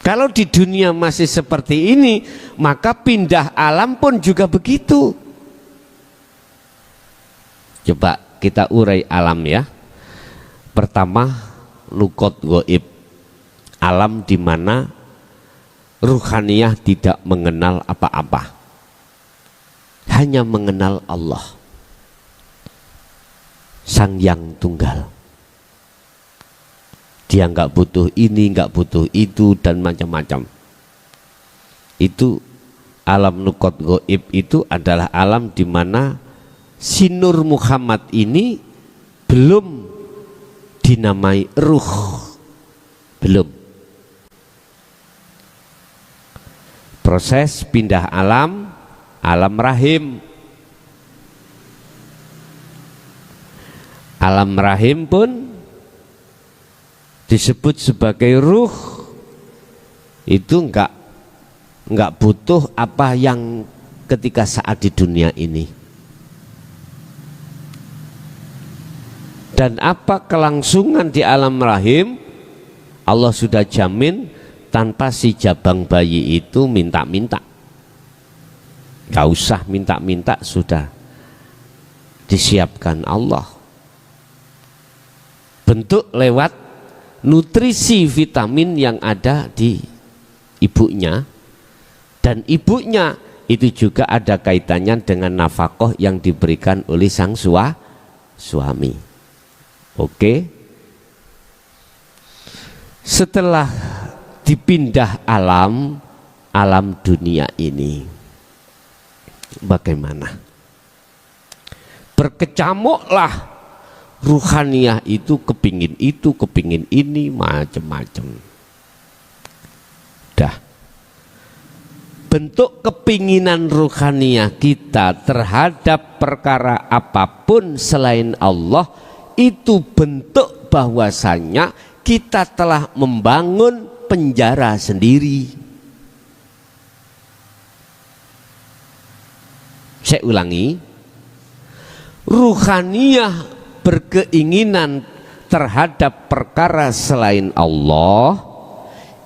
Kalau di dunia masih seperti ini, maka pindah alam pun juga begitu. Coba kita urai alam ya. Pertama, lukot goib, alam di mana ruhaniyah tidak mengenal apa-apa, hanya mengenal Allah, Sang Yang Tunggal. Dia nggak butuh ini, nggak butuh itu dan macam-macam. Itu alam lukot goib itu adalah alam di mana si Nur Muhammad ini belum dinamai ruh, belum. proses pindah alam, alam rahim. Alam rahim pun disebut sebagai ruh. Itu enggak butuh apa yang ketika saat di dunia ini. Dan apa kelangsungan di alam rahim, Allah sudah jamin tanpa si jabang bayi itu minta-minta. Gak usah minta-minta, sudah disiapkan Allah. Bentuk lewat nutrisi vitamin yang ada di ibunya, dan ibunya itu juga ada kaitannya dengan nafkah yang diberikan oleh sang suami. Oke. Setelah dipindah alam dunia ini, bagaimana? Berkecamuklah ruhaniyah itu, kepingin ini, macam-macam. Dah. Bentuk kepinginan ruhaniyah kita terhadap perkara apapun selain Allah, itu bentuk bahwasanya kita telah membangun penjara sendiri. Saya ulangi, ruhaniyah berkeinginan terhadap perkara selain Allah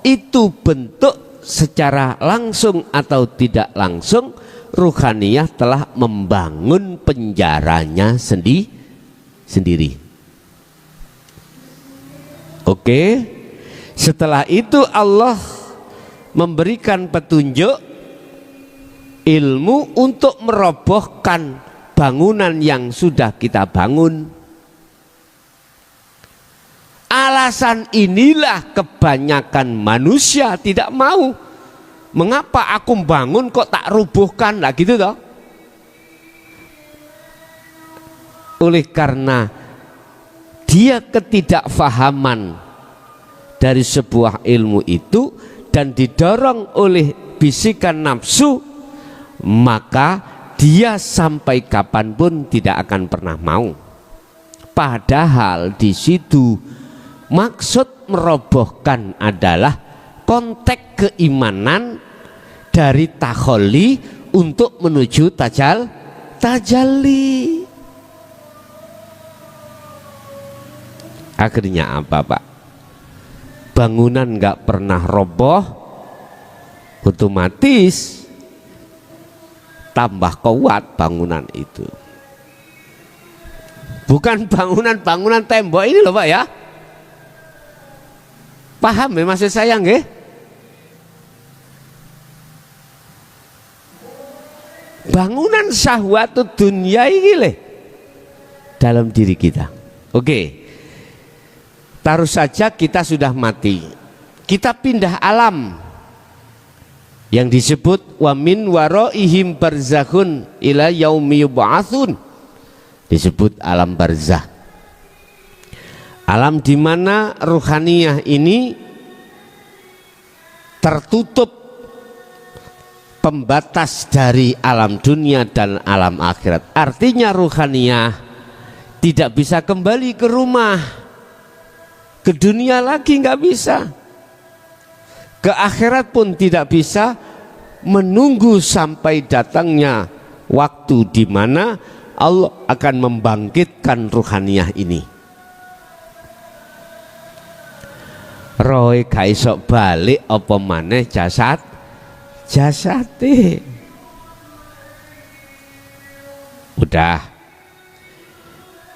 itu bentuk secara langsung atau tidak langsung ruhaniyah telah membangun penjaranya sendiri. Oke. Setelah itu Allah memberikan petunjuk ilmu untuk merobohkan bangunan yang sudah kita bangun. Alasan inilah kebanyakan manusia tidak mau. Mengapa aku bangun kok tak rubuhkan? Lah gitu toh. Oleh karena dia ketidakfahaman dari sebuah ilmu itu dan didorong oleh bisikan nafsu, maka dia sampai kapanpun tidak akan pernah mau. Padahal di situ maksud merobohkan adalah konteks keimanan dari takholi untuk menuju tajalli. Akhirnya apa, Pak? Bangunan nggak pernah roboh, otomatis tambah kuat bangunan itu. Bukan bangunan tembok ini loh, Pak ya. Paham ya maksud saya nggih? Bangunan syahwatud dunia ini leh dalam diri kita. Oke. Taruh saja kita sudah mati. Kita pindah alam yang disebut wa min waraihim barzakhun ila yaumi yub'atsun. Disebut alam barzah. Alam di mana ruhaniyah ini tertutup pembatas dari alam dunia dan alam akhirat. Artinya ruhaniyah tidak bisa kembali ke rumah, ke dunia lagi nggak bisa, ke akhirat pun tidak bisa, menunggu sampai datangnya waktu di mana Allah akan membangkitkan ruhaniyah ini. Roe kaisok balik apa maneh jasate. Udah.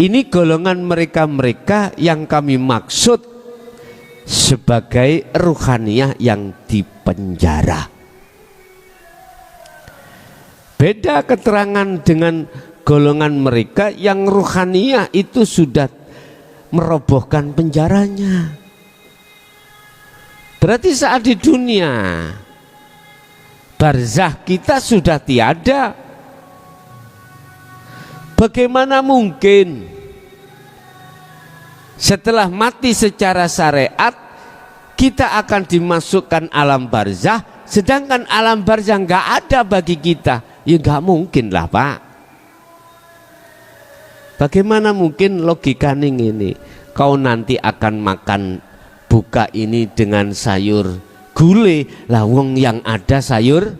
Ini golongan mereka-mereka yang kami maksud sebagai ruhaniyah yang dipenjara. Beda keterangan dengan golongan mereka yang ruhaniyah itu sudah merobohkan penjaranya. Berarti saat di dunia barzah kita sudah tiada. Bagaimana mungkin setelah mati secara syariat kita akan dimasukkan alam barzah sedangkan alam barzah nggak ada bagi kita, ya nggak mungkin lah Pak. Bagaimana mungkin logikanya ini? Kau nanti akan makan buka ini dengan sayur gulai, lah wong yang ada sayur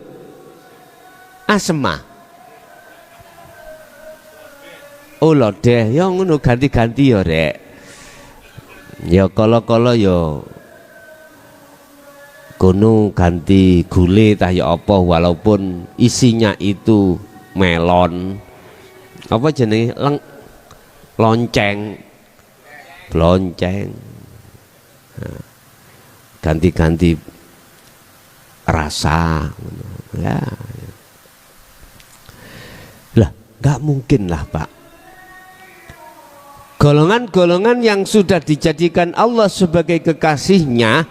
asema. Oh lodeh, ya ngono ganti-ganti ya rek. Ya kala-kala ya kono ganti gulai tah ya apa, walaupun isinya itu melon. Apa jenenge? Lonceng. Nah, ganti-ganti rasa ya. Lah nggak mungkin lah Pak. Golongan-golongan yang sudah dijadikan Allah sebagai kekasihnya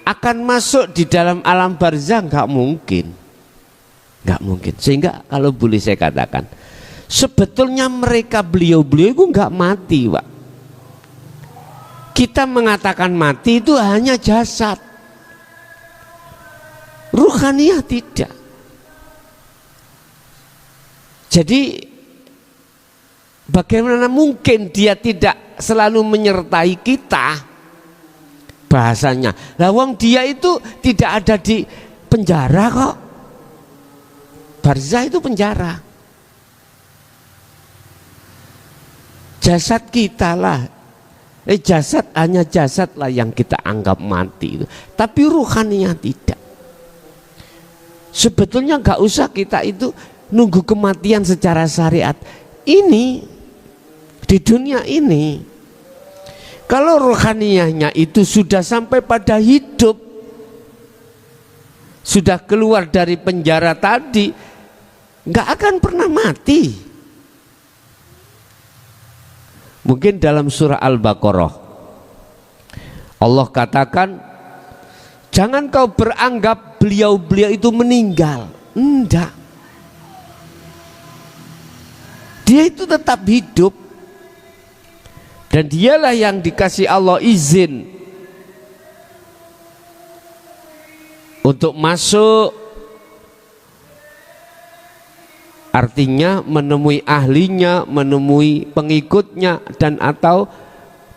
akan masuk di dalam alam barzah, nggak mungkin, nggak mungkin. Sehingga kalau boleh saya katakan, sebetulnya mereka beliau-beliau itu nggak mati Pak. Kita mengatakan mati itu hanya jasad, ruhaniyah tidak. Jadi bagaimana mungkin dia tidak selalu menyertai kita? Bahasanya, lah wong dia itu tidak ada di penjara kok. Barzah itu penjara. Jasad kita lah, jasad hanya jasad lah yang kita anggap mati itu. Tapi ruhaninya tidak. Sebetulnya nggak usah kita itu nunggu kematian secara syariat. Ini di dunia ini, kalau rohaniyahnya itu sudah sampai pada hidup, sudah keluar dari penjara tadi, nggak akan pernah mati. Mungkin dalam surah Al-Baqarah Allah katakan, jangan kau beranggap beliau-beliau itu meninggal. Enggak, dia itu tetap hidup. Dan dialah yang dikasih Allah izin untuk masuk, artinya menemui ahlinya, menemui pengikutnya, dan atau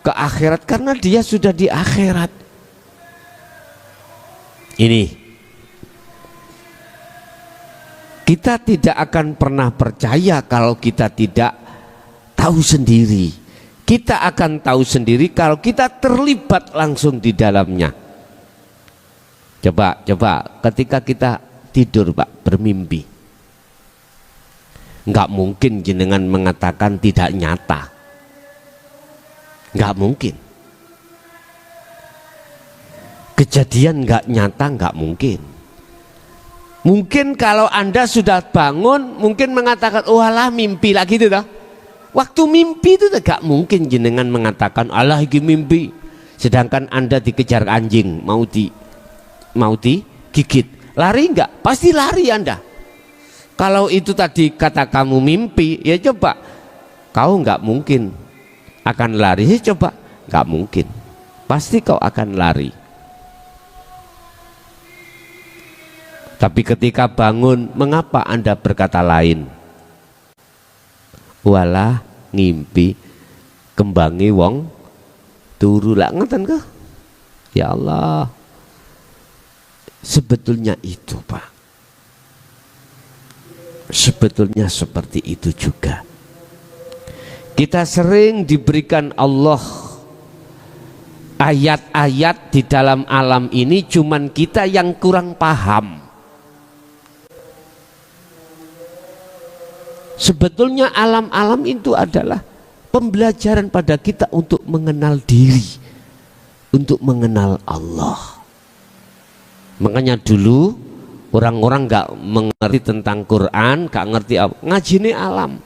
ke akhirat, karena dia sudah di akhirat. Ini kita tidak akan pernah percaya kalau kita tidak tahu sendiri. Kita akan tahu sendiri kalau kita terlibat langsung di dalamnya. Coba ketika kita tidur Pak, bermimpi, nggak mungkin jenengan mengatakan tidak nyata, nggak mungkin. Kejadian nggak nyata nggak mungkin. Mungkin kalau Anda sudah bangun mungkin mengatakan, oh alah mimpi lagi itu dah. Waktu mimpi itu tidak mungkin jenengan mengatakan alah iki mimpi, sedangkan Anda dikejar anjing mau digigit, lari enggak? Pasti lari Anda. Kalau itu tadi kata kamu mimpi, ya coba kau enggak mungkin akan lari. Ya coba, enggak mungkin, pasti kau akan lari. Tapi ketika bangun, mengapa Anda berkata lain? Walah ngimpi kembangi wong turu lak ngeten kah? Ya Allah, sebetulnya itu Pak, sebetulnya seperti itu juga. Kita sering diberikan Allah ayat-ayat di dalam alam ini, cuman kita yang kurang paham. Sebetulnya alam-alam itu adalah pembelajaran pada kita untuk mengenal diri, untuk mengenal Allah. Makanya dulu orang-orang nggak mengerti tentang Quran, nggak ngerti apa, ngajine alam,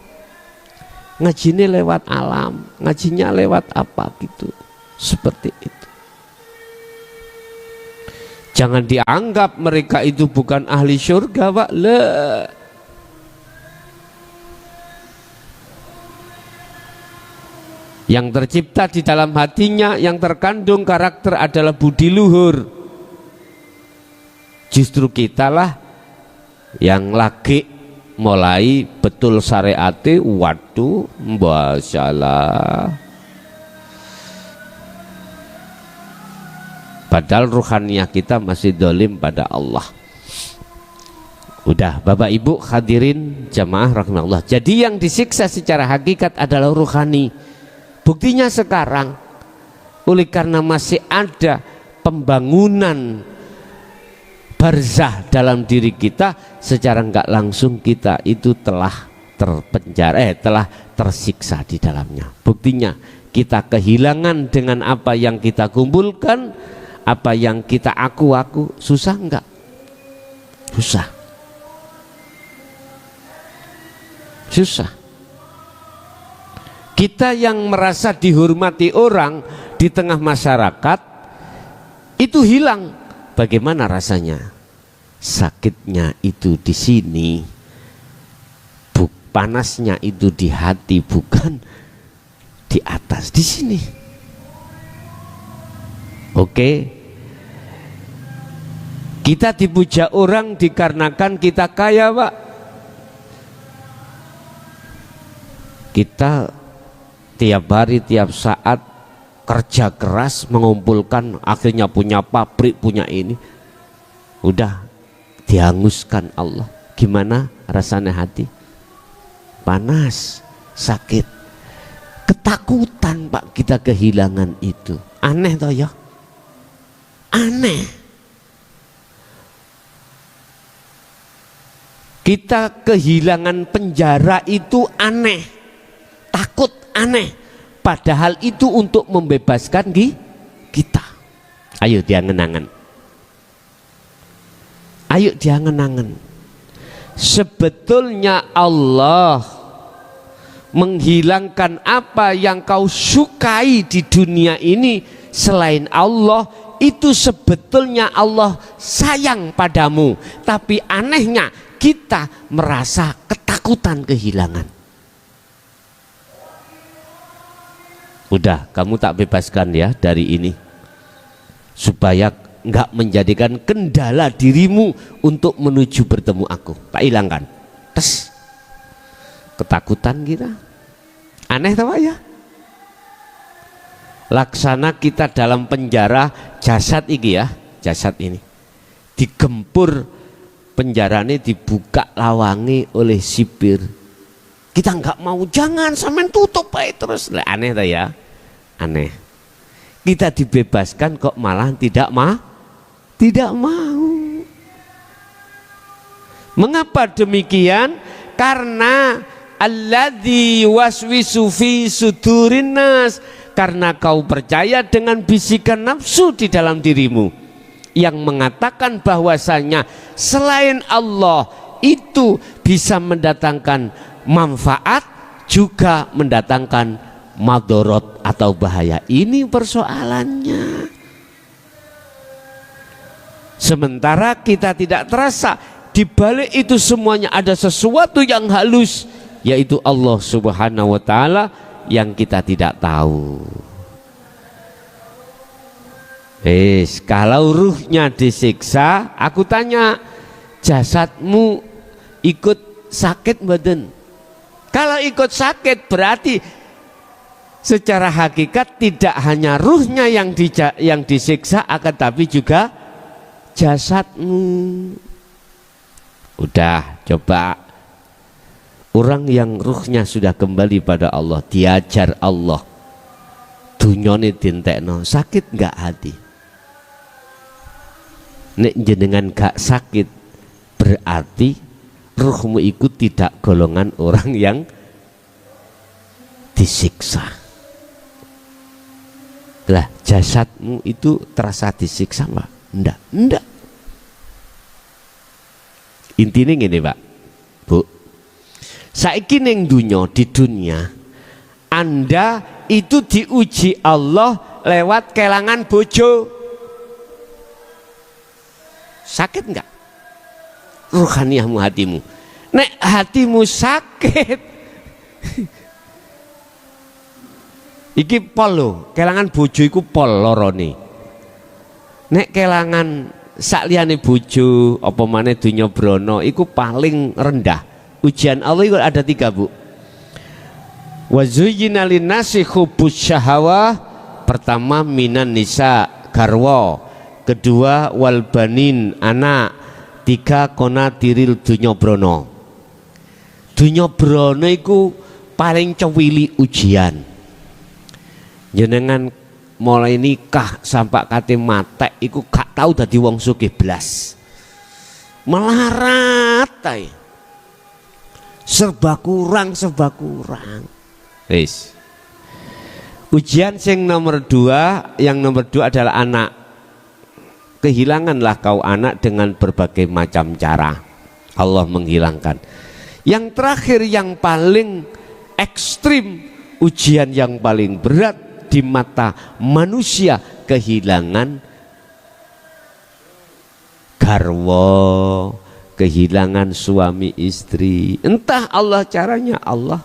ngajine lewat alam, ngajinya lewat apa gitu, seperti itu. Jangan dianggap mereka itu bukan ahli surga Pak. Yang tercipta di dalam hatinya, yang terkandung karakter adalah budi luhur. Justru kitalah yang lagi mulai betul syariate, waduh, masyaallah. Padahal ruhaniyah kita masih dolim pada Allah. Udah, Bapak Ibu hadirin jamaah rahimakumullah. Jadi yang disiksa secara hakikat adalah ruhani. Buktinya sekarang, oleh karena masih ada pembangunan barzah dalam diri kita, secara nggak langsung kita itu telah terpenjara, telah tersiksa di dalamnya. Buktinya kita kehilangan dengan apa yang kita kumpulkan, apa yang kita aku-aku. Susah enggak? Susah. Susah. Kita yang merasa dihormati orang di tengah masyarakat itu hilang. Bagaimana rasanya? Sakitnya itu di sini, panasnya itu di hati, bukan di atas, di sini. Oke, kita dipuja orang dikarenakan kita kaya, Pak. Kita tiap hari, tiap saat kerja keras mengumpulkan, akhirnya punya pabrik, punya ini, udah dihanguskan Allah. Gimana rasanya hati? Panas, sakit, ketakutan, Pak, kita kehilangan itu. Aneh toh ya? Aneh. Kita kehilangan penjara itu aneh, takut, aneh. Padahal itu untuk membebaskan kita. Ayo diangen-angen. Ayo diangen-angen. Sebetulnya Allah menghilangkan apa yang kau sukai di dunia ini selain Allah, itu sebetulnya Allah sayang padamu. Tapi anehnya kita merasa ketakutan kehilangan. Udah, kamu tak bebaskan ya dari ini, supaya enggak menjadikan kendala dirimu untuk menuju bertemu aku. Tak hilangkan. Tes. Ketakutan kita. Aneh tahu ya? Laksana kita dalam penjara jasad ini ya, jasad ini digempur, penjaranya dibuka lawangi oleh sipir. Kita nggak mau, jangan sampean tutup baik terus. Aneh tak ya? Aneh. Kita dibebaskan kok malah tidak mau. Mengapa demikian? Karena alladzi waswisu fi sudurin nas, karena kau percaya dengan bisikan nafsu di dalam dirimu yang mengatakan bahwasanya selain Allah itu bisa mendatangkan manfaat, juga mendatangkan madorot atau bahaya. Ini persoalannya. Sementara kita tidak terasa, di balik itu semuanya ada sesuatu yang halus, yaitu Allah Subhanahu wa taala yang kita tidak tahu. Kalau ruhnya disiksa, aku tanya, jasadmu ikut sakit badan? Kalau ikut sakit berarti secara hakikat tidak hanya ruhnya yang disiksa, akan tapi juga jasadmu. Udah, coba orang yang ruhnya sudah kembali pada Allah, diajar Allah, dunyane dintekno, sakit enggak hati? Nek jenengan gak sakit, berarti ruhmu ikut tidak golongan orang yang disiksa. Lah jasadmu itu terasa disiksa, Pak? Enggak. Intinya gini, Pak, Bu, saiki ning dunya, di dunia Anda itu diuji Allah lewat kelangan bojo. Sakit enggak ruhaniyahmu, hatimu? Nek hatimu sakit, iki pol lho, kelangan bojo iku pol lorone. Nek kelangan sakliyane bojo apa maneh dunya brana iku paling rendah. Ujian Allah itu ada 3, Bu. Wa zuyyina linnasi hubbus syahawah. Pertama minan nisa garwa, kedua wal banin anak, 3 konatiril dunya brana. Dunya brana iku paling cewili ujian. Jenengan mulai nikah sampai kate matek iku gak tau dadi wong sugih blas. Melarat ae. Serba kurang. Wis. Ujian yang nomor 2 adalah anak. Kehilanganlah kau anak dengan berbagai macam cara. Allah menghilangkan. Yang terakhir yang paling ekstrim, ujian yang paling berat di mata manusia, kehilangan garwa, kehilangan suami istri. Entah Allah caranya Allah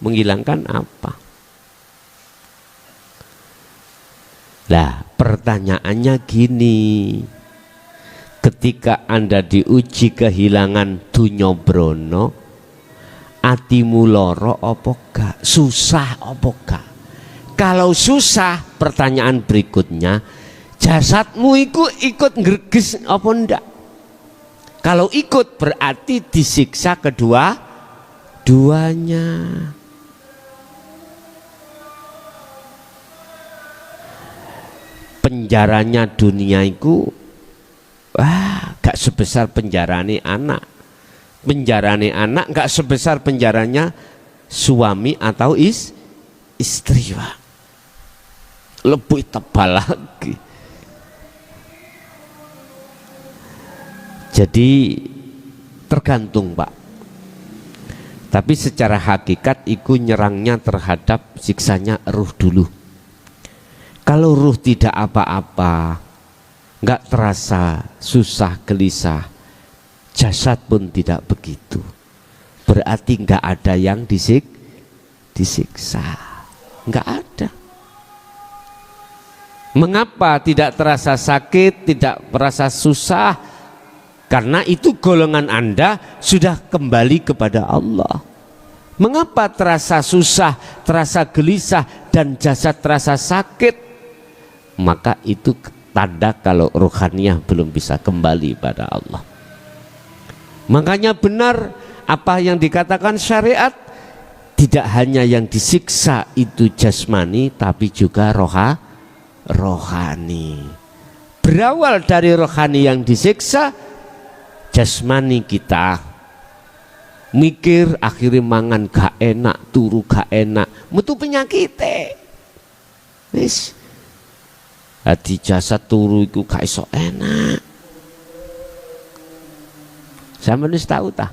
menghilangkan apa. Lah pertanyaannya gini, ketika Anda diuji kehilangan dunya brana, atimu loro apa gak? Susah apa gak? Kalau susah, pertanyaan berikutnya, jasadmu ikut ngreges apa ndak? Kalau ikut berarti disiksa duanya. Penjaranya dunia itu gak sebesar penjarane anak. Penjarane anak gak sebesar penjaranya suami atau istri, Pak. Lebih tebal lagi. Jadi tergantung, Pak. Tapi secara hakikat itu nyerangnya terhadap siksanya ruh dulu. Kalau ruh tidak apa-apa, nggak terasa susah gelisah, jasad pun tidak begitu. Berarti nggak ada yang disiksa, nggak ada. Mengapa tidak terasa sakit, tidak terasa susah? Karena itu golongan Anda sudah kembali kepada Allah. Mengapa terasa susah, terasa gelisah, dan jasad terasa sakit? Maka itu tanda kalau rohaniah belum bisa kembali pada Allah. Makanya benar apa yang dikatakan syariat, tidak hanya yang disiksa itu jasmani, tapi juga rohani. Berawal dari rohani yang disiksa, jasmani kita mikir akhirnya mangan gak enak, turu gak enak, metu penyakit. Wis hati jasad turu iku gak iso enak. Sampeyan wis tahu ta?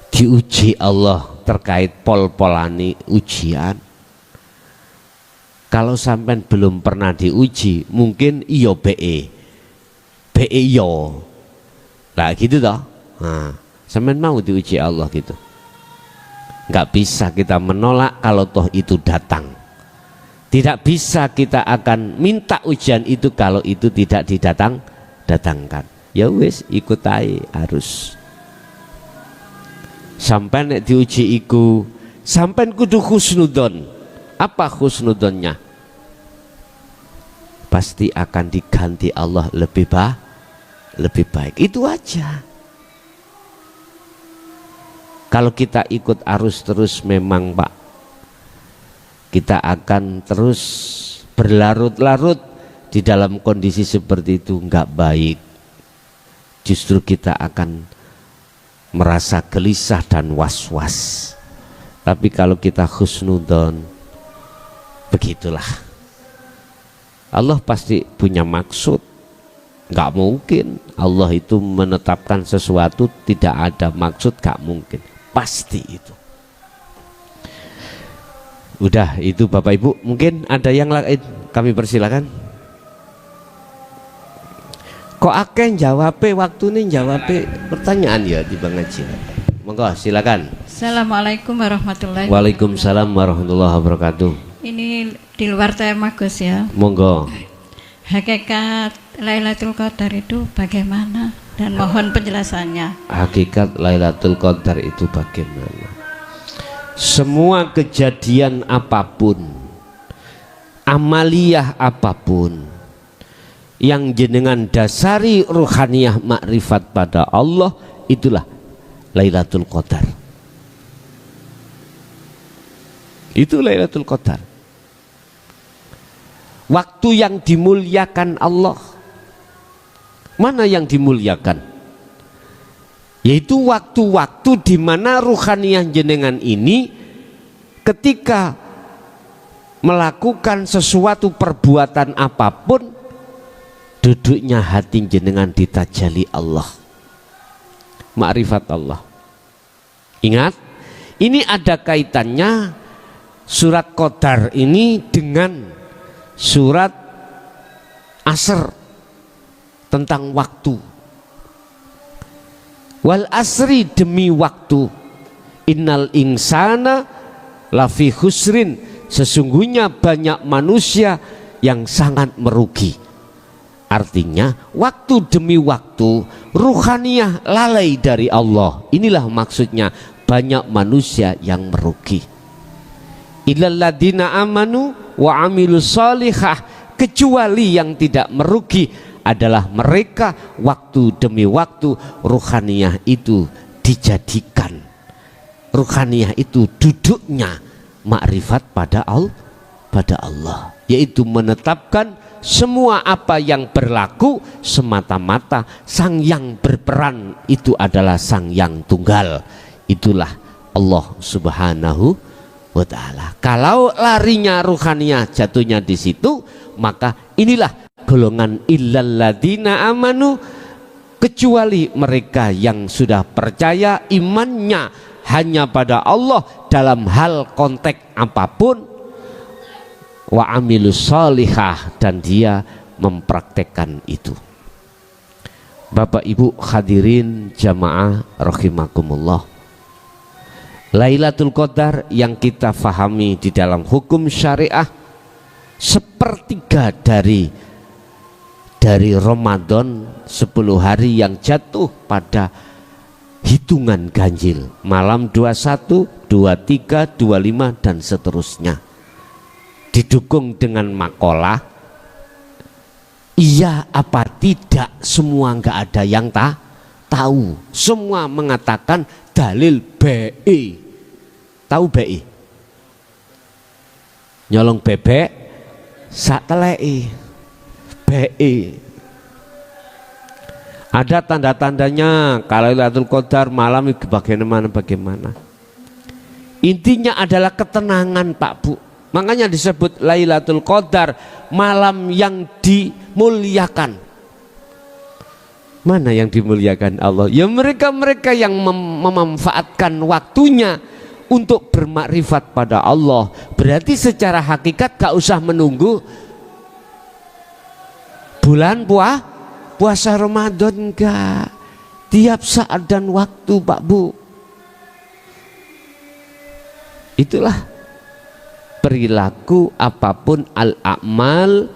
Diuji Allah terkait pol-polani ujian. Kalau sampean belum pernah diuji, mungkin iyo BE iyo. Lah gitu toh. Nah, sampean mau diuji Allah gitu. Nggak bisa kita menolak kalau toh itu datang. Tidak bisa kita akan minta ujian itu kalau itu tidak datangkan. Ya wis ikut aja harus. Sampai nek diuji iku, sampai kudu husnudon. Apa husnudonnya? Pasti akan diganti Allah lebih baik. Itu aja. Kalau kita ikut arus terus memang, Pak, kita akan terus berlarut-larut di dalam kondisi seperti itu, nggak baik. Justru kita akan merasa gelisah dan was-was. Tapi kalau kita husnudon, begitulah. Allah pasti punya maksud. Nggak mungkin Allah itu menetapkan sesuatu tidak ada maksud, nggak mungkin. Pasti itu. Udah itu Bapak Ibu, mungkin ada yang lain kami persilakan. Kok akeh jawabe waktu nih jawabe pertanyaan ya di Bang Haji. Monggo silakan. Assalamualaikum warahmatullahi wabarakatuh. Waalaikumsalam warahmatullahi wabarakatuh. Ini di luar tema Gus ya. Monggo. Hakikat Lailatul Qadar itu bagaimana dan mohon penjelasannya. Hakikat Lailatul Qadar itu bagaimana? Semua kejadian apapun, amaliyah apapun yang jenengan dasari ruhaniyah makrifat pada Allah, itulah Lailatul Qadar. Itu Lailatul Qadar. Waktu yang dimuliakan Allah. Mana yang dimuliakan? Yaitu waktu-waktu di mana ruhaniyah jenengan ini ketika melakukan sesuatu perbuatan apapun, duduknya hati jenengan ditajali Allah, makrifat Allah. Ingat, ini ada kaitannya surat Qadar ini dengan surat Asr tentang waktu. Wal asri, demi waktu. Innal insana lafi khusrin, sesungguhnya banyak manusia yang sangat merugi. Artinya waktu demi waktu ruhaniyah lalai dari Allah. Inilah maksudnya banyak manusia yang merugi. Illal ladina amanu wa amilus solihah, kecuali yang tidak merugi adalah mereka waktu demi waktu ruhaniyah itu dijadikan, ruhaniyah itu duduknya makrifat pada Allah, yaitu menetapkan semua apa yang berlaku semata-mata sang yang berperan itu adalah sang yang tunggal, itulah Allah Subhanahu wa ta'ala. Kalau larinya ruhaniyah jatuhnya di situ, maka inilah golongan illalladzina amanu, kecuali mereka yang sudah percaya imannya hanya pada Allah dalam hal konteks apapun, wa amilus solihah, dan dia mempraktekkan itu. Bapak Ibu hadirin jamaah rahimakumullah, Lailatul Qadar yang kita fahami di dalam hukum syariah sepertiga dari Ramadan, 10 hari yang jatuh pada hitungan ganjil, malam 21, 23, 25 dan seterusnya. Didukung dengan makalah, iya apa tidak, semua nggak ada yang tahu. Semua mengatakan dalil BI. Tahu BI? Nyolong bebek sak teleki. BI. Ada tanda-tandanya kalau Lailatul Qadar malam itu bagaimana. Intinya adalah ketenangan, Pak Bu. Makanya disebut Lailatul Qadar, malam yang dimuliakan. Mana yang dimuliakan Allah? Ya mereka-mereka yang memanfaatkan waktunya untuk bermakrifat pada Allah. Berarti secara hakikat gak usah menunggu bulan puasa Ramadan, enggak, tiap saat dan waktu, Pak Bu. Itulah perilaku apapun al-a'mal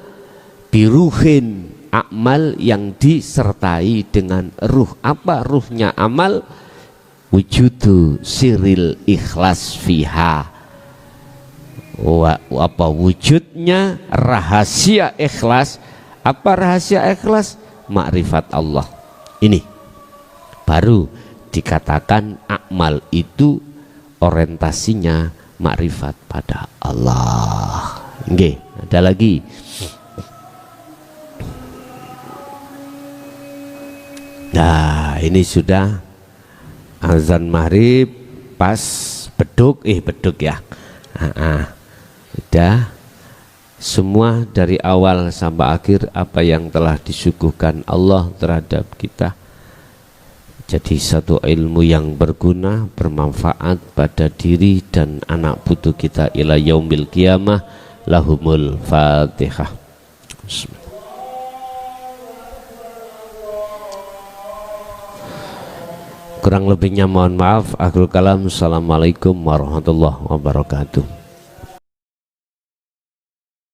biruhin, amal yang disertai dengan ruh. Apa ruhnya amal? Wujudu siril ikhlas fiha. Apa wujudnya rahasia ikhlas? Apa rahasia ikhlas? Makrifat Allah. Ini baru dikatakan amal itu orientasinya makrifat pada Allah. Nggih, ada lagi. Nah, ini sudah azan maghrib, pas beduk ya. Udah. Semua dari awal sampai akhir apa yang telah disuguhkan Allah terhadap kita jadi satu ilmu yang berguna, bermanfaat pada diri dan anak putu kita ila yaumil qiyamah. Lahumul Fatihah. Kurang lebihnya mohon maaf. Akhirul kalam. Assalamualaikum warahmatullahi wabarakatuh.